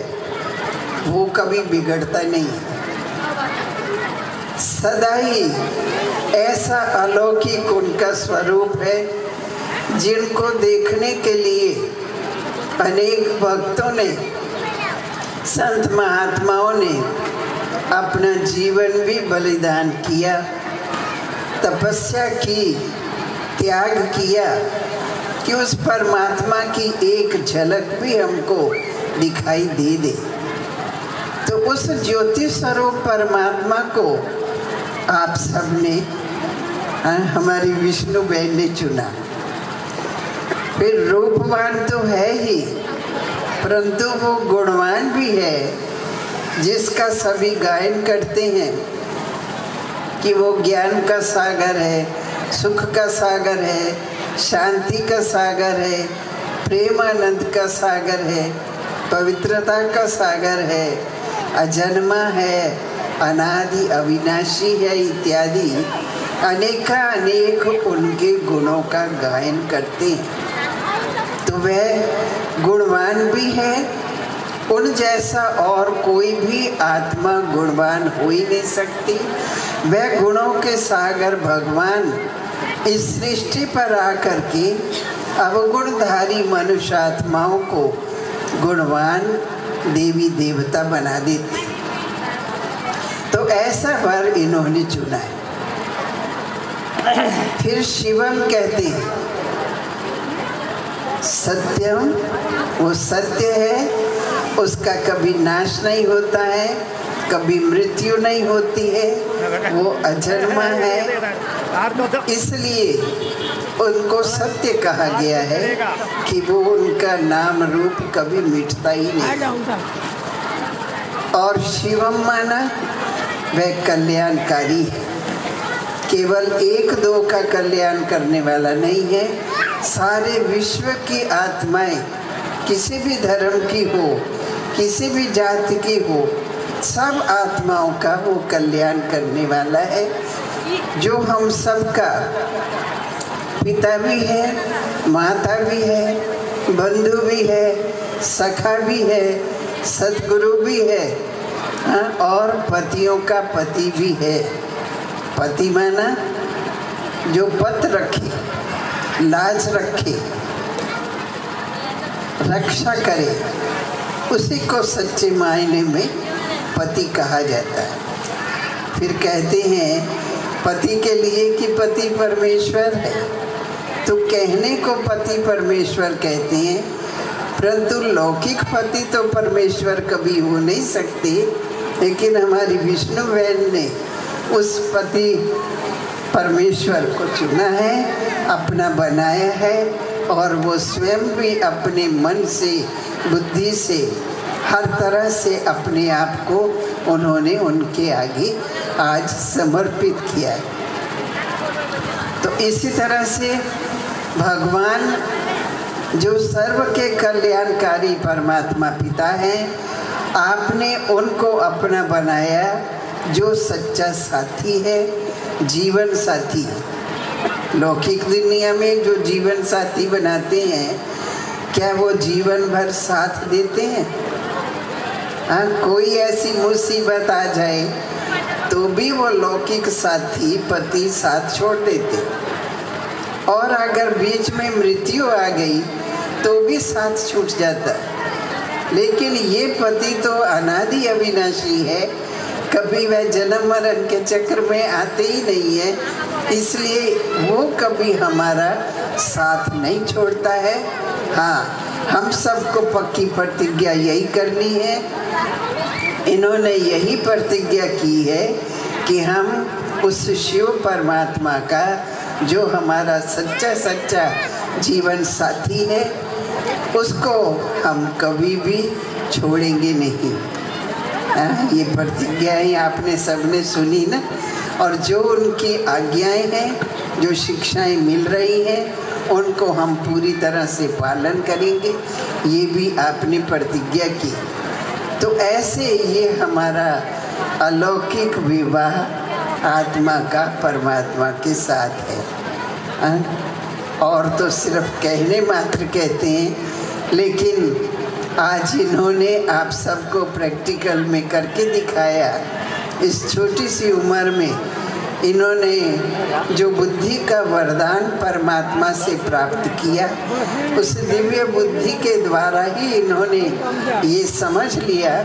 वो कभी बिगड़ता नहीं है। सदा ही ऐसा अलौकिक उनका स्वरूप है जिनको देखने के लिए अनेक भक्तों ने, संत महात्माओं ने अपना जीवन भी बलिदान किया, तपस्या की, त्याग किया कि उस परमात्मा की एक झलक भी हमको दिखाई दे दे। तो उस ज्योति स्वरूप परमात्मा को आप सबने, हमारी विष्णु बहन ने चुना। फिर रूपवान तो है ही, परंतु वो गुणवान भी है जिसका सभी गायन करते हैं कि वो ज्ञान का सागर है, सुख का सागर है, शांति का सागर है, प्रेमानंद का सागर है, पवित्रता का सागर है, अजन्मा है, अनादि अविनाशी है इत्यादि अनेक उनके गुणों का गायन करते हैं। तो वह गुणवान भी है, उन जैसा और कोई भी आत्मा गुणवान हो ही नहीं सकती। वह गुणों के सागर भगवान इस सृष्टि पर आकर के अवगुणधारी मनुष्य आत्माओं को गुणवान देवी देवता बना देते। तो ऐसा वर इन्होंने चुना है। फिर शिवम कहते हैं, सत्यम, वो सत्य है, उसका कभी नाश नहीं होता है, कभी मृत्यु नहीं होती है, वो अजन्मा है, इसलिए उनको सत्य कहा गया है कि वो उनका नाम रूप कभी मिटता ही नहीं। और शिवम माना वह कल्याणकारी है, केवल एक दो का कल्याण करने वाला नहीं है, सारे विश्व की आत्माएं, किसी भी धर्म की हो, किसी भी जाति की हो, सब आत्माओं का वो कल्याण करने वाला है, जो हम सबका पिता भी है, माता भी है, बंधु भी है, सखा भी है, सद्गुरु भी है, और पतियों का पति भी है। पति माना जो पत रखे, लाज रखे, रक्षा करे, उसी को सच्चे मायने में पति कहा जाता है। फिर कहते हैं पति के लिए कि पति परमेश्वर है, तो कहने को पति परमेश्वर कहते हैं, परंतु लौकिक पति तो परमेश्वर कभी हो नहीं सकते। लेकिन हमारी विष्णु बहन ने उस पति परमेश्वर को चुना है, अपना बनाया है, और वो स्वयं भी अपने मन से, बुद्धि से, हर तरह से अपने आप को उन्होंने उनके आगे आज समर्पित किया है। तो इसी तरह से भगवान जो सर्व के कल्याणकारी परमात्मा पिता हैं, आपने उनको अपना बनाया, जो सच्चा साथी है, जीवन साथी। लौकिक दुनिया में जो जीवन साथी बनाते हैं, क्या वो जीवन भर साथ देते हैं? हाँ, कोई ऐसी मुसीबत आ जाए तो भी वो लौकिक साथी पति साथ छोड़ देते, और अगर बीच में मृत्यु आ गई तो भी साथ छूट जाता है। लेकिन ये पति तो अनादि अविनाशी है, कभी वह जन्म मरण के चक्र में आते ही नहीं है, इसलिए वो कभी हमारा साथ नहीं छोड़ता है। हाँ, हम सबको पक्की प्रतिज्ञा यही करनी है, इन्होंने यही प्रतिज्ञा की है कि हम उस शिव परमात्मा का, जो हमारा सच्चा सच्चा जीवन साथी है, उसको हम कभी भी छोड़ेंगे नहीं। ये प्रतिज्ञाएं आपने सबने सुनी ना, और जो उनकी आज्ञाएं हैं, जो शिक्षाएं मिल रही हैं, उनको हम पूरी तरह से पालन करेंगे, ये भी आपने प्रतिज्ञा की। तो ऐसे ये हमारा अलौकिक विवाह आत्मा का परमात्मा के साथ है। और तो सिर्फ कहने मात्र कहते हैं, लेकिन आज इन्होंने आप सबको प्रैक्टिकल में करके दिखाया। इस छोटी सी उम्र में इन्होंने जो बुद्धि का वरदान परमात्मा से प्राप्त किया, उस दिव्य बुद्धि के द्वारा ही इन्होंने ये समझ लिया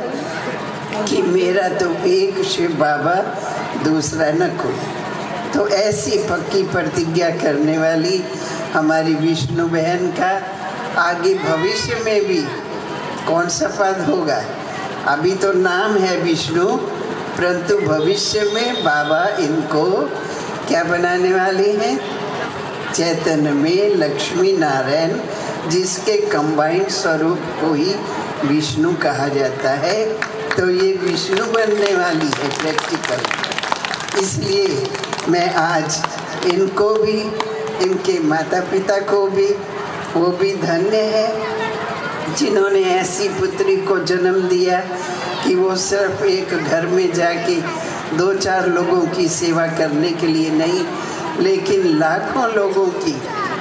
कि मेरा तो एक शिव बाबा, दूसरा न कोई। तो ऐसी पक्की प्रतिज्ञा करने वाली हमारी विष्णु बहन का आगे भविष्य में भी कौन सा पद होगा? अभी तो नाम है विष्णु, परंतु भविष्य में बाबा इनको क्या बनाने वाले हैं? चैतन्य में लक्ष्मी नारायण, जिसके कंबाइंड स्वरूप को ही विष्णु कहा जाता है। तो ये विष्णु बनने वाली है प्रैक्टिकल। इसलिए मैं आज इनको भी, इनके माता पिता को भी, वो भी धन्य है जिन्होंने ऐसी पुत्री को जन्म दिया कि वो सिर्फ एक घर में जाके 2-4 लोगों की सेवा करने के लिए नहीं, लेकिन लाखों लोगों की,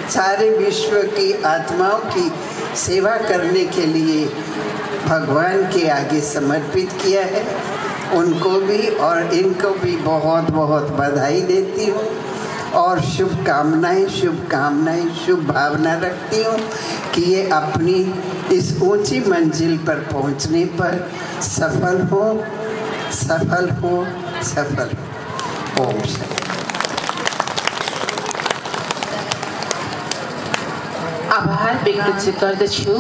सारे विश्व की आत्माओं की सेवा करने के लिए भगवान के आगे समर्पित किया है। उनको भी और इनको भी बहुत बहुत बधाई देती हूँ। और शुभकामनाएं शुभ भावना रखती हूँ कि ये अपनी इस ऊंची मंजिल पर पहुँचने पर सफल हो। ओम शांति। आभार व्यक्त गर्दछु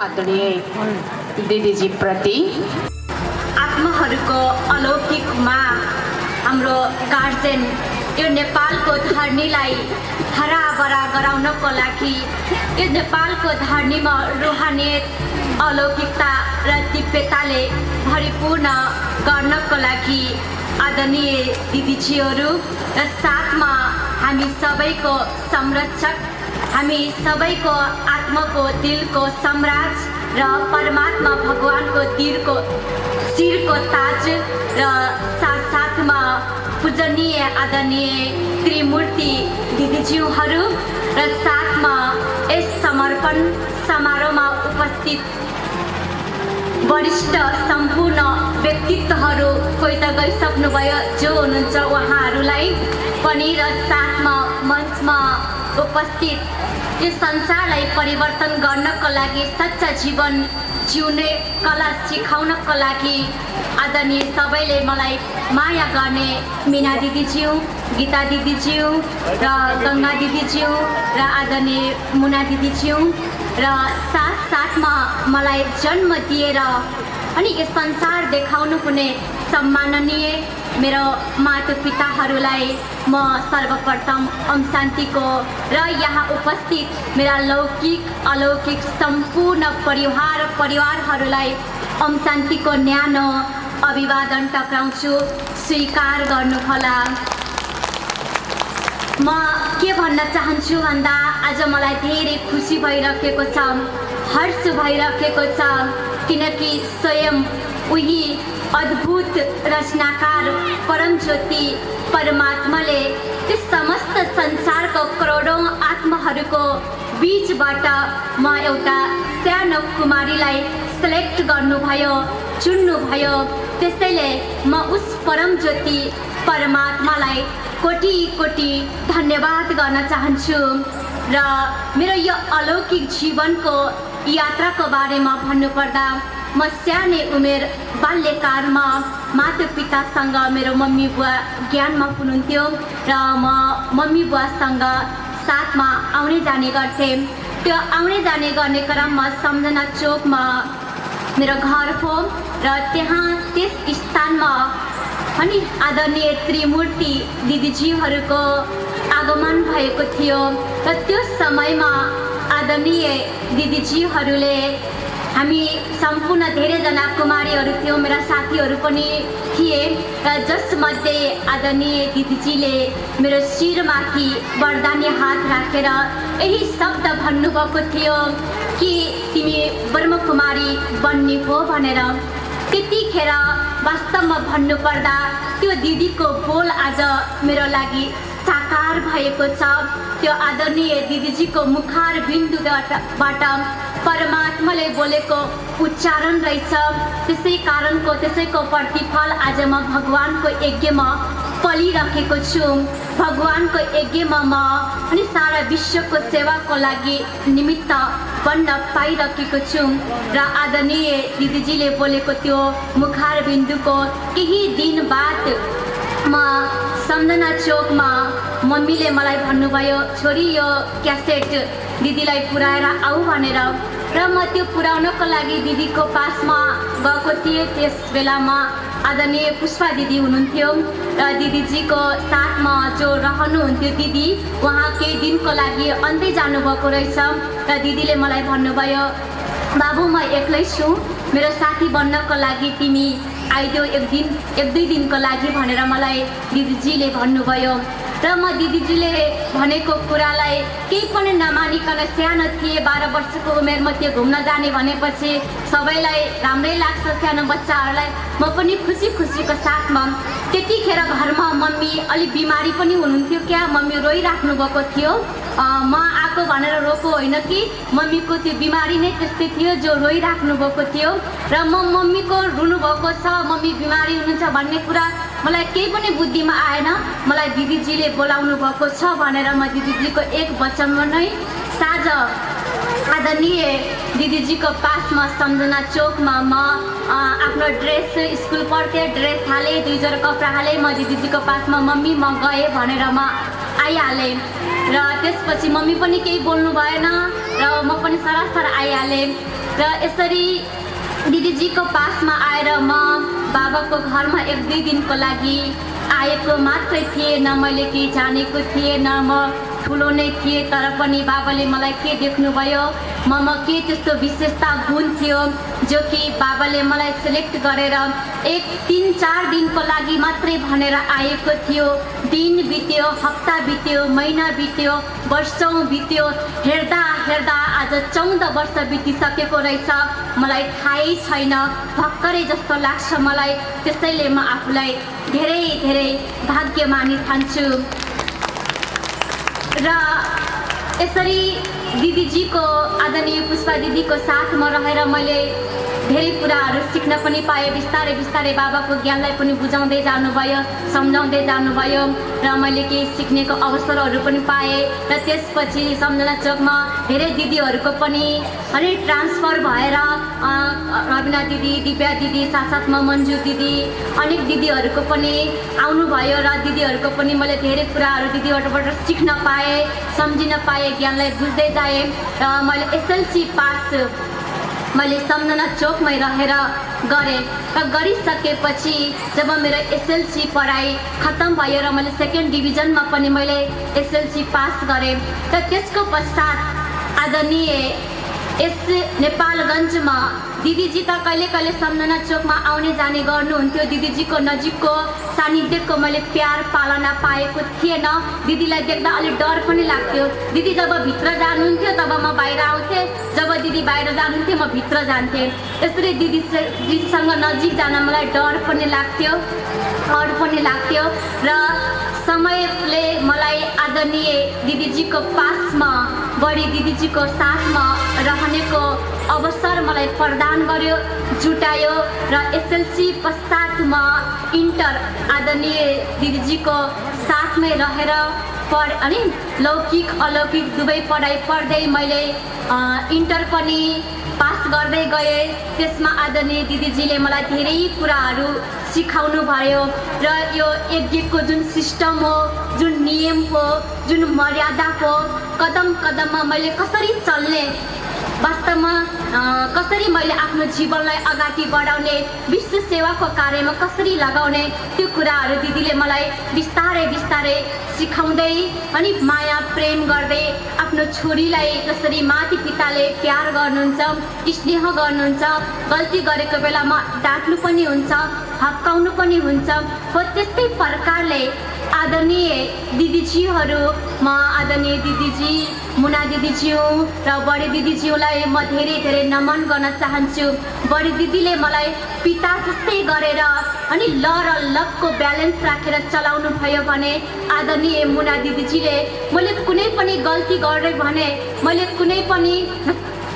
आदरणीय दिदीजी प्रति। आत्माहरूको अलौकिकमा हाम्रो गार्जेन यो नेपालको धरनीलाई हराभरा गराउनको लागि, यो नेपालको धरनीमा रुहानियत अलौकिकता र दिव्यताले भरिपूर्ण गर्नको लागि आदरणीय दिदीजीहरू र साथमा हामी सबैको संरक्षक, हामी सबैको आत्माको दिलको सम्राट र परमात्मा भगवानको शिरको ताज र साथमा पूजनीय आदरणीय त्रिमूर्ति दिदीज्यूहरू र साथमा यस समर्पण समारोहमा उपस्थित वरिष्ठ सम्पूर्ण व्यक्तित्वहरू कोही त गइसक्नुभयो जो हुनुहुन्छ उहाँहरूलाई पनि र साथमा मञ्चमा उपस्थित यो संसारलाई परिवर्तन गर्नको लागि सच्चा जीवन जिउने कला सिकाउनको लागि आदरणीय सबैले मलाई माया गर्ने मीना दिदीज्यू, गीता दिदीज्यू र गङ्गा दिदीज्यू र आदरणीय मुना दिदीज्यू र साथमा मलाई जन्म दिएर अनि यो संसार देखाउनु हुने सम्माननीय मेरो माता पिताहरूलाई म सर्वप्रथम ओम शान्तिको र यहाँ उपस्थित मेरा लौकिक अलौकिक सम्पूर्ण परिवारहरूलाई ओम शान्तिको न्यानो अभिवादन टक्राउँछु। स्वीकार गर्नुहोला। म के भन्न चाहन्छु भन्दा आज मलाई धेरै खुसी भइरहेको छ, हर्ष भइरहेको छ, किनकि स्वयं उही अद्भुत रचनाकार परम ज्योति परमात्माले यस समस्त संसारको करोडौँ आत्माहरूको बीचबाट म एउटा सानो कुमारीलाई सेलेक्ट गर्नुभयो, चुन्नुभयो। त्यसैले म उस परम ज्योति परमात्मालाई कोटि कोटि धन्यवाद गर्न चाहन्छु। र मेरो यो अलौकिक जीवनको यात्राको बारेमा भन्नुपर्दा म सानै उमेर बाल्यकालमा माता पितासँग मेरो मम्मी बुवा ज्ञानमा हुनुहुन्थ्यो र म मम्मी बुवासँग साथमा आउने जाने गर्थेँ। त्यो आउने जाने गर्ने क्रममा सम्झना चोकमा मेरो घर हो र त्यहाँ त्यस स्थानमा अनि आदरणीय त्रिमूर्ति दिदीजीहरूको आगमन भएको थियो र त्यो समयमा आदरणीय दिदीजीहरूले हामी सम्पूर्ण धेरैजना कुमारीहरू थियौँ, मेरा साथीहरू पनि थिए र जसमध्ये आदरणीय दिदीजीले मेरो शिरमाथि वरदानी हात राखेर यही शब्द भन्नुभएको थियो कि तिमी ब्रह्मकुमारी बन्ने हो भनेर। त्यतिखेर वास्तवमा भन्नुपर्दा त्यो दिदीको बोल आज मेरो लागि साकार भएको छ। त्यो आदरणीय दिदीजीको मुखार बिन्दुबाट परमात्माले बोलेको उच्चारण रहेछ। त्यसैको प्रतिफल आज म भगवानको यज्ञमा पलिरहेको छु। भगवानको यज्ञमा म अनि सारा विश्वको सेवाको लागि निमित्त बन्न पाइरहेको छु र आदरणीय दिदीजीले बोलेको त्यो मुखार बिन्दुको केही दिन बाद म सम्झना चोकमा मम्मीले मलाई भन्नुभयो, छोरी यो क्यासेट दिदीलाई पुऱ्याएर आऊ भनेर र म त्यो पुऱ्याउनको लागि दिदीको पासमा गएको थिएँ। त्यस बेलामा आदरणीय पुष्पा दिदी हुनुहुन्थ्यो र दिदीजीको साथमा जो रहनुहुन्थ्यो दिदी, उहाँ केही दिनको लागि अन्तै जानुभएको रहेछ र दिदीले मलाई भन्नुभयो, बाबु म एक्लै छु, मेरो साथी बन्नको लागि तिमी आइदेऊ एक दुई दिनको लागि भनेर मलाई दिदीजीले भन्नुभयो र म दिदीजीले भनेको कुरालाई केही पनि नमानिकन सानो थिएँ, 12 वर्षको उमेरमा त्यो घुम्न जाने भनेपछि सबैलाई राम्रै लाग्छ सानो बच्चाहरूलाई। म पनि खुसीको साथमा त्यतिखेर घरमा मम्मी अलि बिमारी पनि हुनुहुन्थ्यो क्या, मम्मी रोइराख्नु भएको थियो। म आएको भनेर रोको होइन कि मम्मीको त्यो बिमारी नै त्यस्तै थियो जो रोइराख्नु भएको थियो र म मम्मीको रुनु भएको छ, मम्मी बिमारी हुनुहुन्छ भन्ने कुरा मलाई केही पनि बुद्धिमा आएन। मलाई दिदीजीले बोलाउनु भएको छ भनेर म दिदीजीको एक वचनमा नै साँझ आदरणीय दिदीजीको पासमा सम्झना चोकमा म आफ्नो ड्रेस स्कुल पढ्थेँ, ड्रेस हालेँ, 2 जोर कपडा हालेँ। म दिदीजीको पासमा मम्मी म गएँ भनेर म आइहालेँ र त्यसपछि मम्मी पनि केही बोल्नु भएन र म पनि सरासर आइहालेँ र यसरी दिदीजीको पासमा आएर म बाबाको घरमा 1-2 दिनको लागि आएको मात्रै थिएन। मैले केही जानेको थिएन, म ठुलो नै थिएँ, तर पनि बाबाले मलाई के देख्नुभयो, ममा के त्यस्तो विशेषता गुण थियो जो कि बाबाले मलाई सेलेक्ट गरेर 3-4 दिनको लागि मात्रै भनेर आएको थियो। दिन बित्यो, हप्ता बित्यो, महिना बित्यो, वर्षौँ बित्यो, हेर्दा हेर्दा आज 14 वर्ष बितिसकेको रहेछ। मलाई थाहै छैन, भर्खरै जस्तो लाग्छ मलाई। त्यसैले म आफूलाई धेरै धेरै भाग्यमानी ठान्छु र यसरी दिदीजीको आदरणीय पुष्पा दिदीको साथमा रहेर मैले धेरै कुराहरू सिक्न पनि पाएँ। बिस्तारै बिस्तारै बाबाको ज्ञानलाई पनि बुझाउँदै जानुभयो, सम्झाउँदै जानुभयो र मैले केही सिक्नेको अवसरहरू पनि पाएँ र त्यसपछि सम्झना चोकमा धेरै दिदीहरूको पनि ट्रान्सफर भएर रविना दिदी, दिव्या दिदी, साथसाथमा मन्जु दिदी, अनेक दिदीहरूको पनि आउनुभयो र दिदीहरूको पनि मैले धेरै कुराहरू दिदीहरूबाट सिक्न पाएँ, सम्झिन पाएँ, ज्ञानलाई बुझ्दै जाएँ र मैले एसएलसी पास मैले सम्झना चोकमै रहेर गरेँ र गरिसकेपछि जब मेरो एसएलसी पढाइ खत्तम भयो र मैले 2nd डिभिजनमा पनि मैले एसएलसी पास गरेँ र त्यसको पश्चात आदरणीय नेपालगञ्जमा दिदीजी त कहिले कहिले सम्झना चोकमा आउने जाने गर्नुहुन्थ्यो। दिदीजीको नजिकको सानिध्यको मैले प्यार पालना पाएको थिएन। दिदीलाई देख्दा अलिक डर पनि लाग्थ्यो। दिदी जब भित्र जानुहुन्थ्यो तब म बाहिर आउँथेँ, जब दिदी बाहिर जानुहुन्थ्यो म भित्र जान्थेँ। यसरी दिदीसँग नजिक जान मलाई डर पनि लाग्थ्यो र समयले मलाई आदरणीय दिदीजीको पासमा बढी दिदीजीको साथमा रहनेको अवसर मलाई प्रदान गर्यो, जुटायो र एसएलसी पश्चातमा इन्टर आदरणीय दिदीजीको साथमै रहेर अनि लौकिक अलौकिक दुवै पढाइ पढ्दै मैले इन्टर पनि पास गर्दै गएँ। त्यसमा आदरणीय दिदीजीले मलाई धेरै कुराहरू सिकाउनु भयो र यो यज्ञको जुन सिस्टम हो, जुन नियम हो, जुन मर्यादा हो, कदम कदममा मैले कसरी चल्ने, वास्तवमा कसरी मैले आफ्नो जीवनलाई अगाडि बढाउने, विश्व सेवाको कार्यमा कसरी लगाउने, त्यो कुराहरू दिदीले मलाई बिस्तारै बिस्तारै सिकाउँदै अनि माया प्रेम गर्दै आफ्नो छोरीलाई जसरी माता पिताले प्यार गर्नुहुन्छ, स्नेह गर्नुहुन्छ, गल्ती गरेको बेलामा डाँट्नु पनि हुन्छ, हप्काउनु पनि हुन्छ, हो त्यस्तै प्रकारले आदरणीय दिदीजीहरू, म आदरणीय दिदीजी मुना दिदीज्यू र बडी दिदीज्यूलाई म धेरै धेरै नमन गर्न चाहन्छु। बडी दिदीले मलाई पिता जस्तै गरेर अनि ल र लको ब्यालेन्स राखेर चलाउनु भयो भने आदरणीय मुना दिदीजीले मैले कुनै पनि गल्ती गरेँ भने, मैले कुनै पनि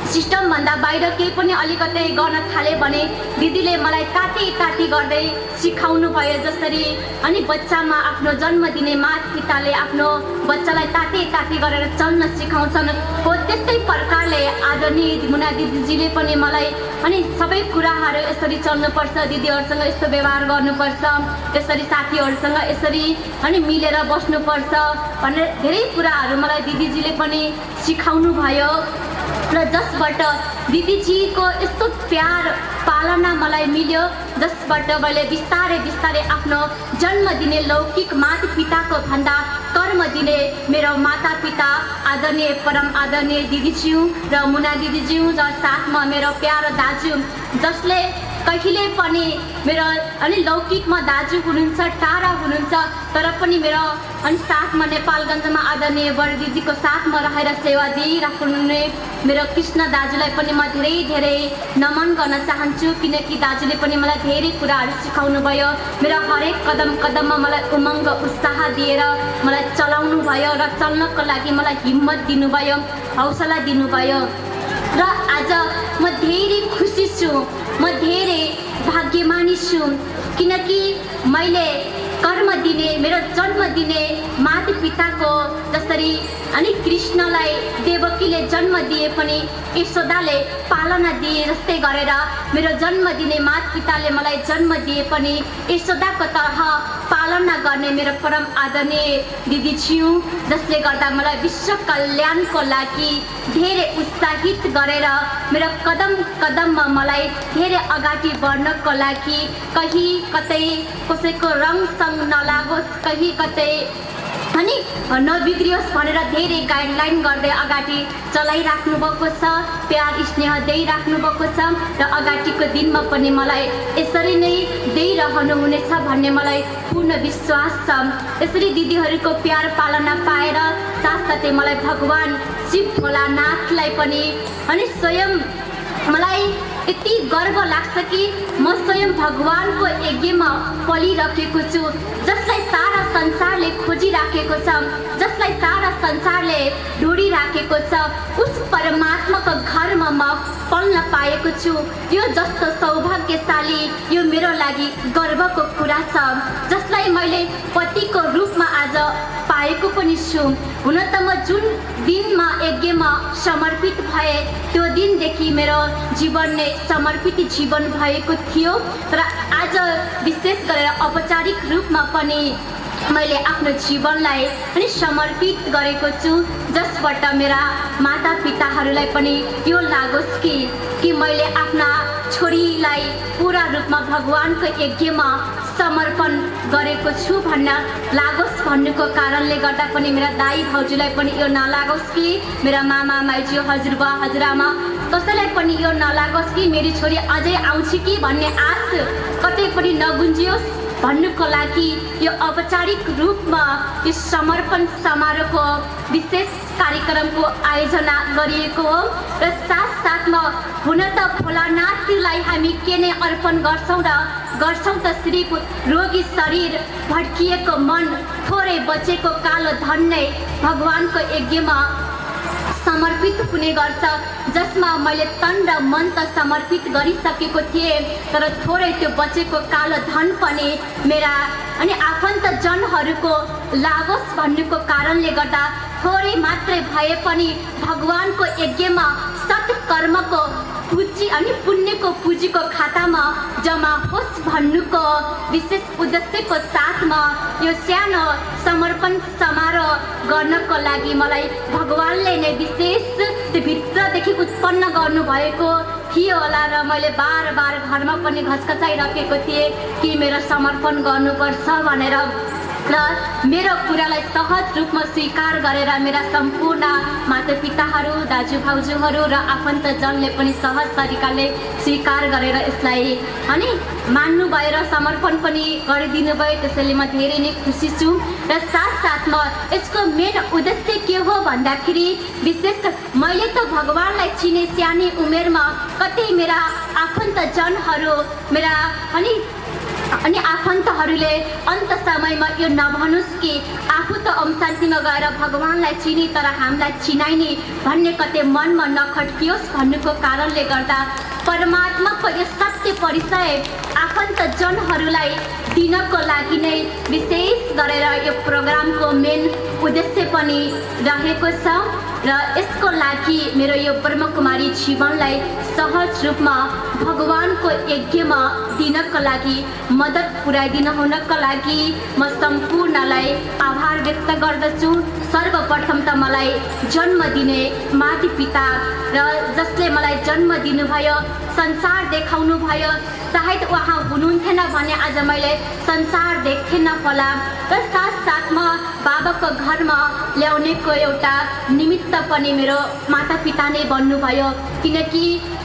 सिस्टमभन्दा बाहिर केही पनि अलिकति गर्न थालेँ भने दिदीले मलाई ताती गर्दै सिकाउनु भयो। जसरी अनि बच्चामा आफ्नो जन्म दिने माता पिताले आफ्नो बच्चालाई ताती गरेर चल्न सिकाउँछन्, हो त्यस्तै प्रकारले आदरणीय मुना दिदीजीले पनि मलाई अनि सबै कुराहरू यसरी चल्नुपर्छ, दिदीहरूसँग यस्तो व्यवहार गर्नुपर्छ, यसरी साथीहरूसँग यसरी अनि मिलेर बस्नुपर्छ भनेर धेरै कुराहरू मलाई दिदीजीले पनि सिकाउनु भयो र जसबाट दिदीजीको यस्तो प्यार पालना मलाई मिल्यो, जसबाट मैले बिस्तारै बिस्तारै आफ्नो जन्म दिने लौकिक माता पिताको भन्दा कर्म दिने मेरो माता पिता आदरणीय परम आदरणीय दिदीज्यू र मुना दिदीज्यू र साथमा मेरो प्यारो दाजु, जसले कहिले पनि मेरो अनि लौकिकमा दाजु हुनुहुन्छ, टाढा हुनुहुन्छ, तर पनि मेरो अनि साथमा नेपालगञ्जमा आदरणीय बडी दिदीको साथमा रहेर सेवा दिइराख्नुहुने मेरो कृष्ण दाजुलाई पनि म धेरै धेरै नमन गर्न चाहन्छु, किनकि दाजुले पनि मलाई धेरै कुराहरू सिकाउनु भयो। मेरो हरेक कदम कदममा मलाई उमङ्ग उत्साह दिएर मलाई चलाउनु भयो र चल्नको लागि मलाई हिम्मत दिनुभयो, हौसला दिनुभयो र आज म धेरै खुसी छु, म धेरै भाग्य भाग्यमानी छु किनकि मैले कर्म दिने मेरो जन्म दिने माता पिताको जसरी अनि कृष्णलाई देवकीले जन्म दिए पनि यशोदाले पालना दिए जस्तै गरेर मेरो जन्म दिने माता पिताले मलाई जन्म दिए पनि यशोदाको तरह पालना गर्ने मेरो परम आदरणीय दिदी छिउ जसले गर्दा मलाई विश्व कल्याणको लागि धेरै उत्साहित गरेर मेरो कदम कदममा मलाई धेरै अगाडि बढ्नको लागि कहीँ कतै कसैको रङसँग नलागोस् कहीँ कतै अनि नबिग्रियोस् भनेर धेरै गाइडलाइन गर्दै अगाडि चलाइराख्नु भएको छ प्यार स्नेह दिइराख्नु भएको छ र अगाडिको दिनमा पनि मलाई यसरी नै दिइरहनु हुनेछ भन्ने मलाई पूर्ण विश्वास छ। यसरी दिदीहरूको प्यार पालना पाएर साथसाथै मलाई भगवान शिव भोलानाथलाई पनि अनि स्वयं मलाई यति गर्व लाग्छ कि म स्वयं भगवानको यज्ञमा पलिरहेको छु जसलाई सारा संसारले खोजिराखेको छ जसलाई सारा संसारले ढोडिराखेको छ उस परमात्माको घरमा म पल्न पाएको छु। यो जस्तो सौभाग्यशाली यो मेरो लागि गर्वको कुरा छ जसलाई मैले पतिको रूपमा आज पाएको पनि छु। हुन त म जुन दिनमा यज्ञमा समर्पित भए त्यो दिनदेखि मेरो जीवन नै समर्पित जीवन भएको थियो तर आज विशेष गरेर औपचारिक रूपमा पनि मैले आफ्नो जीवनलाई अनि समर्पित गरेको छु जसबाट मेरा माता पिताहरूलाई पनि यो लागोस् कि मैले आफ्ना छोरीलाई पूरा रूपमा भगवानको यज्ञमा समर्पण गरेको छु भन्न लागोस् भन्नुको कारणले गर्दा पनि मेरा दाई भाउजूलाई पनि यो नलागोस् कि मेरा मामा माइजू हजुरबा हजुरआमा कसैलाई पनि यो नलागोस् कि मेरी छोरी अझै आउँछ कि भन्ने आश कतै पनि नगुन्जियोस् भन्नुको लागि यो औपचारिक रूपमा यो समर्पण समारोहको विशेष कार्यक्रमको आयोजना गरिएको हो र साथसाथमा हुन त भोलानाथलाई हामी के नै अर्पण गर्छौँ त सिर्फ रोगी शरीर भड्किएको मन थोरै बचेको कालो धन नै भगवानको यज्ञमा समर्पित हुने गर्छ जसमा मैले तन र मन त समर्पित गरिसकेको थिएँ तर थोरै त्यो बचेको कालो धन पनि मेरा अनि आफन्तजनहरूको लागोस् भन्नुको कारणले गर्दा थोरै मात्रै भए पनि भगवानको यज्ञमा सत्कर्मको पुँजी अनि पुण्यको पुँजीको खातामा जम्मा होस् भन्नुको विशेष उद्देश्यको साथमा यो सानो समर्पण समारोह गर्नको लागि मलाई भगवानले नै विशेष त्यो भित्रदेखि उत्पन्न गर्नुभएको थियो होला र मैले बार बार घरमा पनि घचघचाइराखेको थिएँ कि मेरो समर्पण गर्नुपर्छ भनेर र मेरो कुरालाई सहज रूपमा स्वीकार गरेर मेरा सम्पूर्ण मातापिताहरू दाजुभाउजूहरू र आफन्तजनले पनि सहज तरिकाले स्वीकार गरेर यसलाई अनि मान्नुभयो र समर्पण पनि गरिदिनु भयो त्यसैले म धेरै नै खुसी छु र साथसाथमा यसको मेन उद्देश्य के हो भन्दाखेरि विशेष मैले त भगवानलाई चिने सानै उमेरमा कतै मेरा आफन्तजनहरू मेरा अनि आफन्तहरूले अन्त समयमा यो नभनुस् कि आफू त ओम शान्तिमा गएर भगवानलाई चिने तर हामीलाई चिनाइने भन्ने कतै मनमा नखट्कियोस् भन्नुको कारणले गर्दा परमात्माको यो सत्य परिचय आफन्तजनहरूलाई दिनको लागि नै विशेष गरेर यो प्रोग्रामको मेन उद्देश्य पनि रहेको छ र यसको लागि मेरो यो ब्रह्मकुमारी जीवनलाई सहज रूपमा भगवानको यज्ञमा दिनको लागि मद्दत पुर्याइदिनु हुनको लागि म सम्पूर्णलाई आभार व्यक्त गर्दछु। सर्वप्रथम त मलाई जन्म दिने माता पिता र जसले मलाई जन्म दिनुभयो संसार देखाउनु भयो सायद उहाँ हुनुहुन्थेन भने आज मैले संसार देख्थेन होला र साथसाथमा बाबाको घरमा ल्याउनेको एउटा निमित्त पनि मेरो माता पिता नै बन्नुभयो किनकि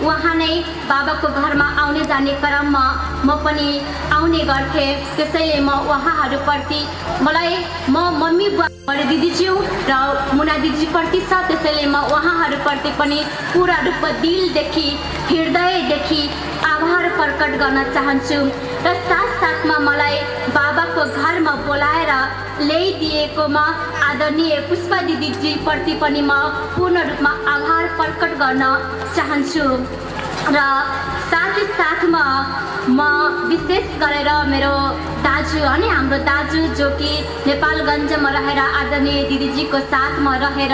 उहाँ नै बाबाको घरमा आउने जाने क्रममा म पनि आउने गर्थेँ त्यसैले म उहाँहरूप्रति मलाई म मम्मी बुवा दिदीज्यू र मुना दिदीप्रति छ त्यसैले म उहाँहरूप्रति पनि पुरा रूपमा दिलदेखि हृदयदेखि आभार प्रकट गर्न चाहन्छु र साथसाथमा मलाई बाबाको घरमा बोलाएर ल्याइदिएकोमा आदरणीय पुष्पा दिदीजीप्रति पनि म पूर्ण रूपमा आभार प्रकट गर्न चाहन्छु र साथै साथमा म विशेष गरेर मेरो दाजु अनि हाम्रो दाजु जो कि नेपालगञ्जमा रहेर आदरणीय दिदीजीको साथमा रहेर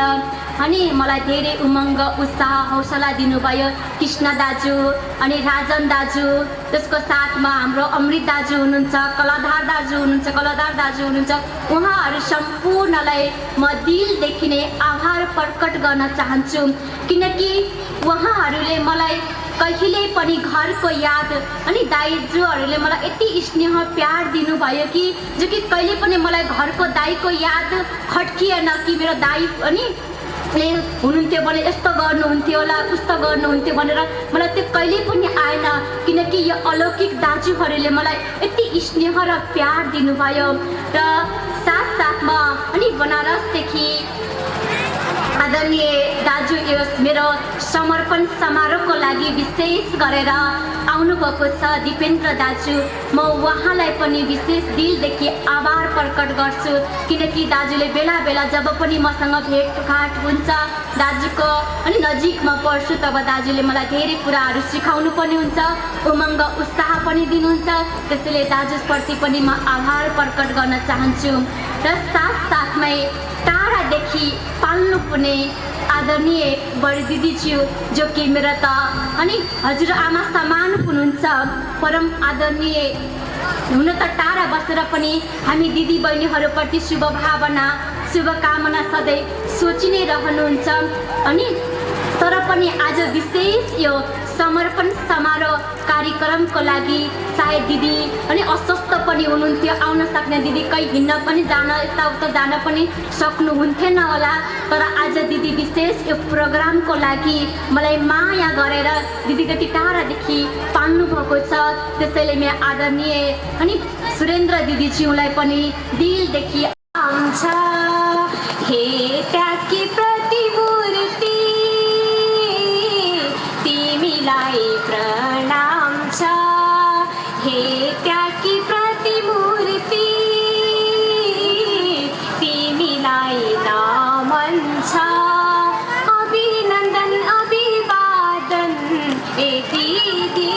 अनि मलाई धेरै उमङ्ग उत्साह हौसला दिनुभयो कृष्ण दाजु अनि राजन दाजु, त्यसको साथमा हाम्रो अमृत दाजु हुनुहुन्छ, कलाधार दाजु हुनुहुन्छ। उहाँहरू सम्पूर्णलाई म दिलदेखि नै आभार प्रकट गर्न चाहन्छु, किनकि उहाँहरूले मलाई कहिले पनि घरको याद अनि दाइजुहरूले मलाई यति स्नेह प्यार दिनुभयो कि जो कि कहिले पनि मलाई घरको दाइको याद खट्किएन कि मेरो दाइ अनि हुनुहुन्थ्यो भने यस्तो गर्नुहुन्थ्यो होला उस्तो गर्नुहुन्थ्यो भनेर मलाई त्यो कहिले पनि आएन, किनकि यो अलौकिक दाजुहरूले मलाई यति स्नेह र प्यार दिनुभयो। र साथसाथमा अनि बनारसदेखि आदरणीय दाजु यस मेरो समर्पण समारोहको लागि विशेष गरेर आउनुभएको छ दिपेन्द्र दाजु। म उहाँलाई पनि विशेष दिलदेखि आभार प्रकट गर्छु, किनकि दाजुले बेला बेला जब पनि मसँग भेटघाट हुन्छ, दाजुको अनि नजिकमा पर्छु, तब दाजुले मलाई धेरै कुराहरू सिकाउनु पनि हुन्छ, उमङ्ग उत्साह पनि दिनुहुन्छ। त्यसैले दाजुप्रति पनि म आभार प्रकट गर्न चाहन्छु। र साथसाथमै टाढादेखि पाल्नु पर्ने आदरणीय बडी दिदीज्यू जो कि मेरो त अनि हजुरआमा समान हुनुहुन्छ, परम आदरणीय हुन त टाढा बसेर पनि हामी दिदी बहिनीहरूप्रति शुभ भावना शुभकामना सधैँ सोचि नै रहनुहुन्छ। अनि तर पनि आज विशेष यो समर्पण समारोह कार्यक्रमको लागि सायद दिदी अनि अस्वस्थ पनि हुनुहुन्थ्यो, आउन सक्ने दिदी कहीँ हिँड्न पनि जान यताउता जान पनि सक्नुहुन्थेन होला, तर आज दिदी विशेष यो प्रोग्रामको लागि मलाई माया गरेर दिदी कति टाढादेखि पाल्नु भएको छ। त्यसैले म आदरणीय अनि सुरेन्द्र दिदीज्यूलाई पनि दिलदेखि आउँछ। हे त्याकी प्रतिमूर्ति तिमीलाई प्रणाम छ, हे त्याकी प्रतिमूर्ति तिमीलाई नमन छ। अभिनन्दन अभिवादन ए दिदी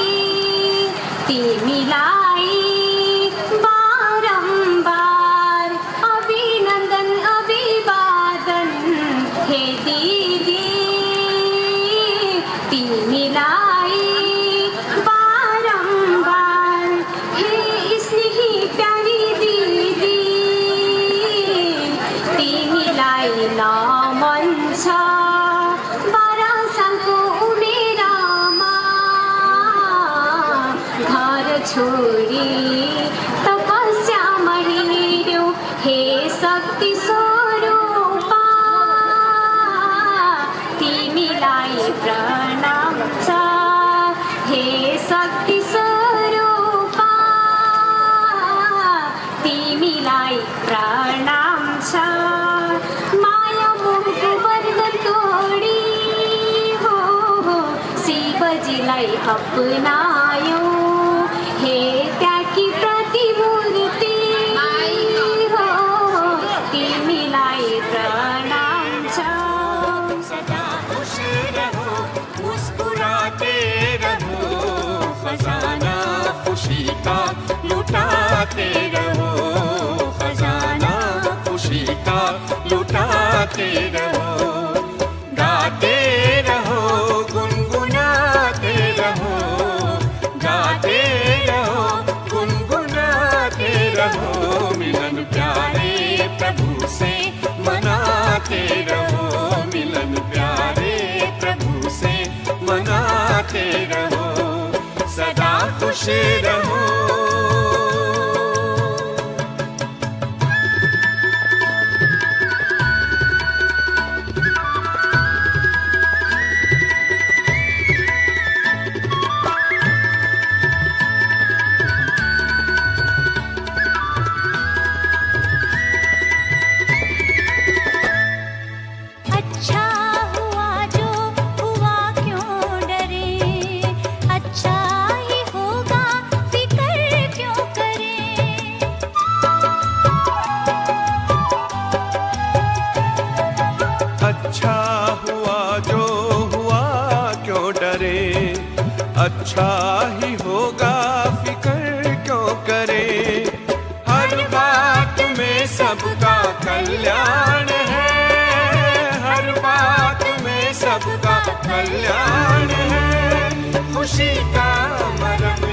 तिमीलाई बारम्बार अभिनन्दन अभिवादन हे दिदी तिमीलाई बारम्बार। हे स्नेही प्यारी दिदी तिमीलाई नमन छ। 12 सालको उमेरमा घर छोडी तपस्यामा हिँड्यौ, हे शक्ति स्वरूपा तिमीलाई प्रणाम छ। हे शक्ति स्वरूपा तिमीलाई प्रणाम छ। माया मोहको बन्धन तोडी हो शिवजीलाई अपनायो, हे त्याकी प्रतिमूर्ति हो तिमीलाई प्रणाम छ। सदा खुश रहो मुस्कुराते रहो, खजाना खुशी का लुटाते रहो, खजाना खुशी का लुटाते रहो। गाते रहो गुनगुनाते रहो, गाते रहो गुनगुनाते रहो। मिलन प्यारे प्रभु से मनाते रहो, मिलन प्यारे प्रभु से मनाते रहो। सदा खुश रहो। अच्छा हुआ जो हुआ क्यों डरे, अच्छा ही होगा फिकर अच्छा ही होगा, फिक्र क्यों करे। हर बात में सबका कल्याण है, हर बात में सबका कल्याण है। खुशी का मरम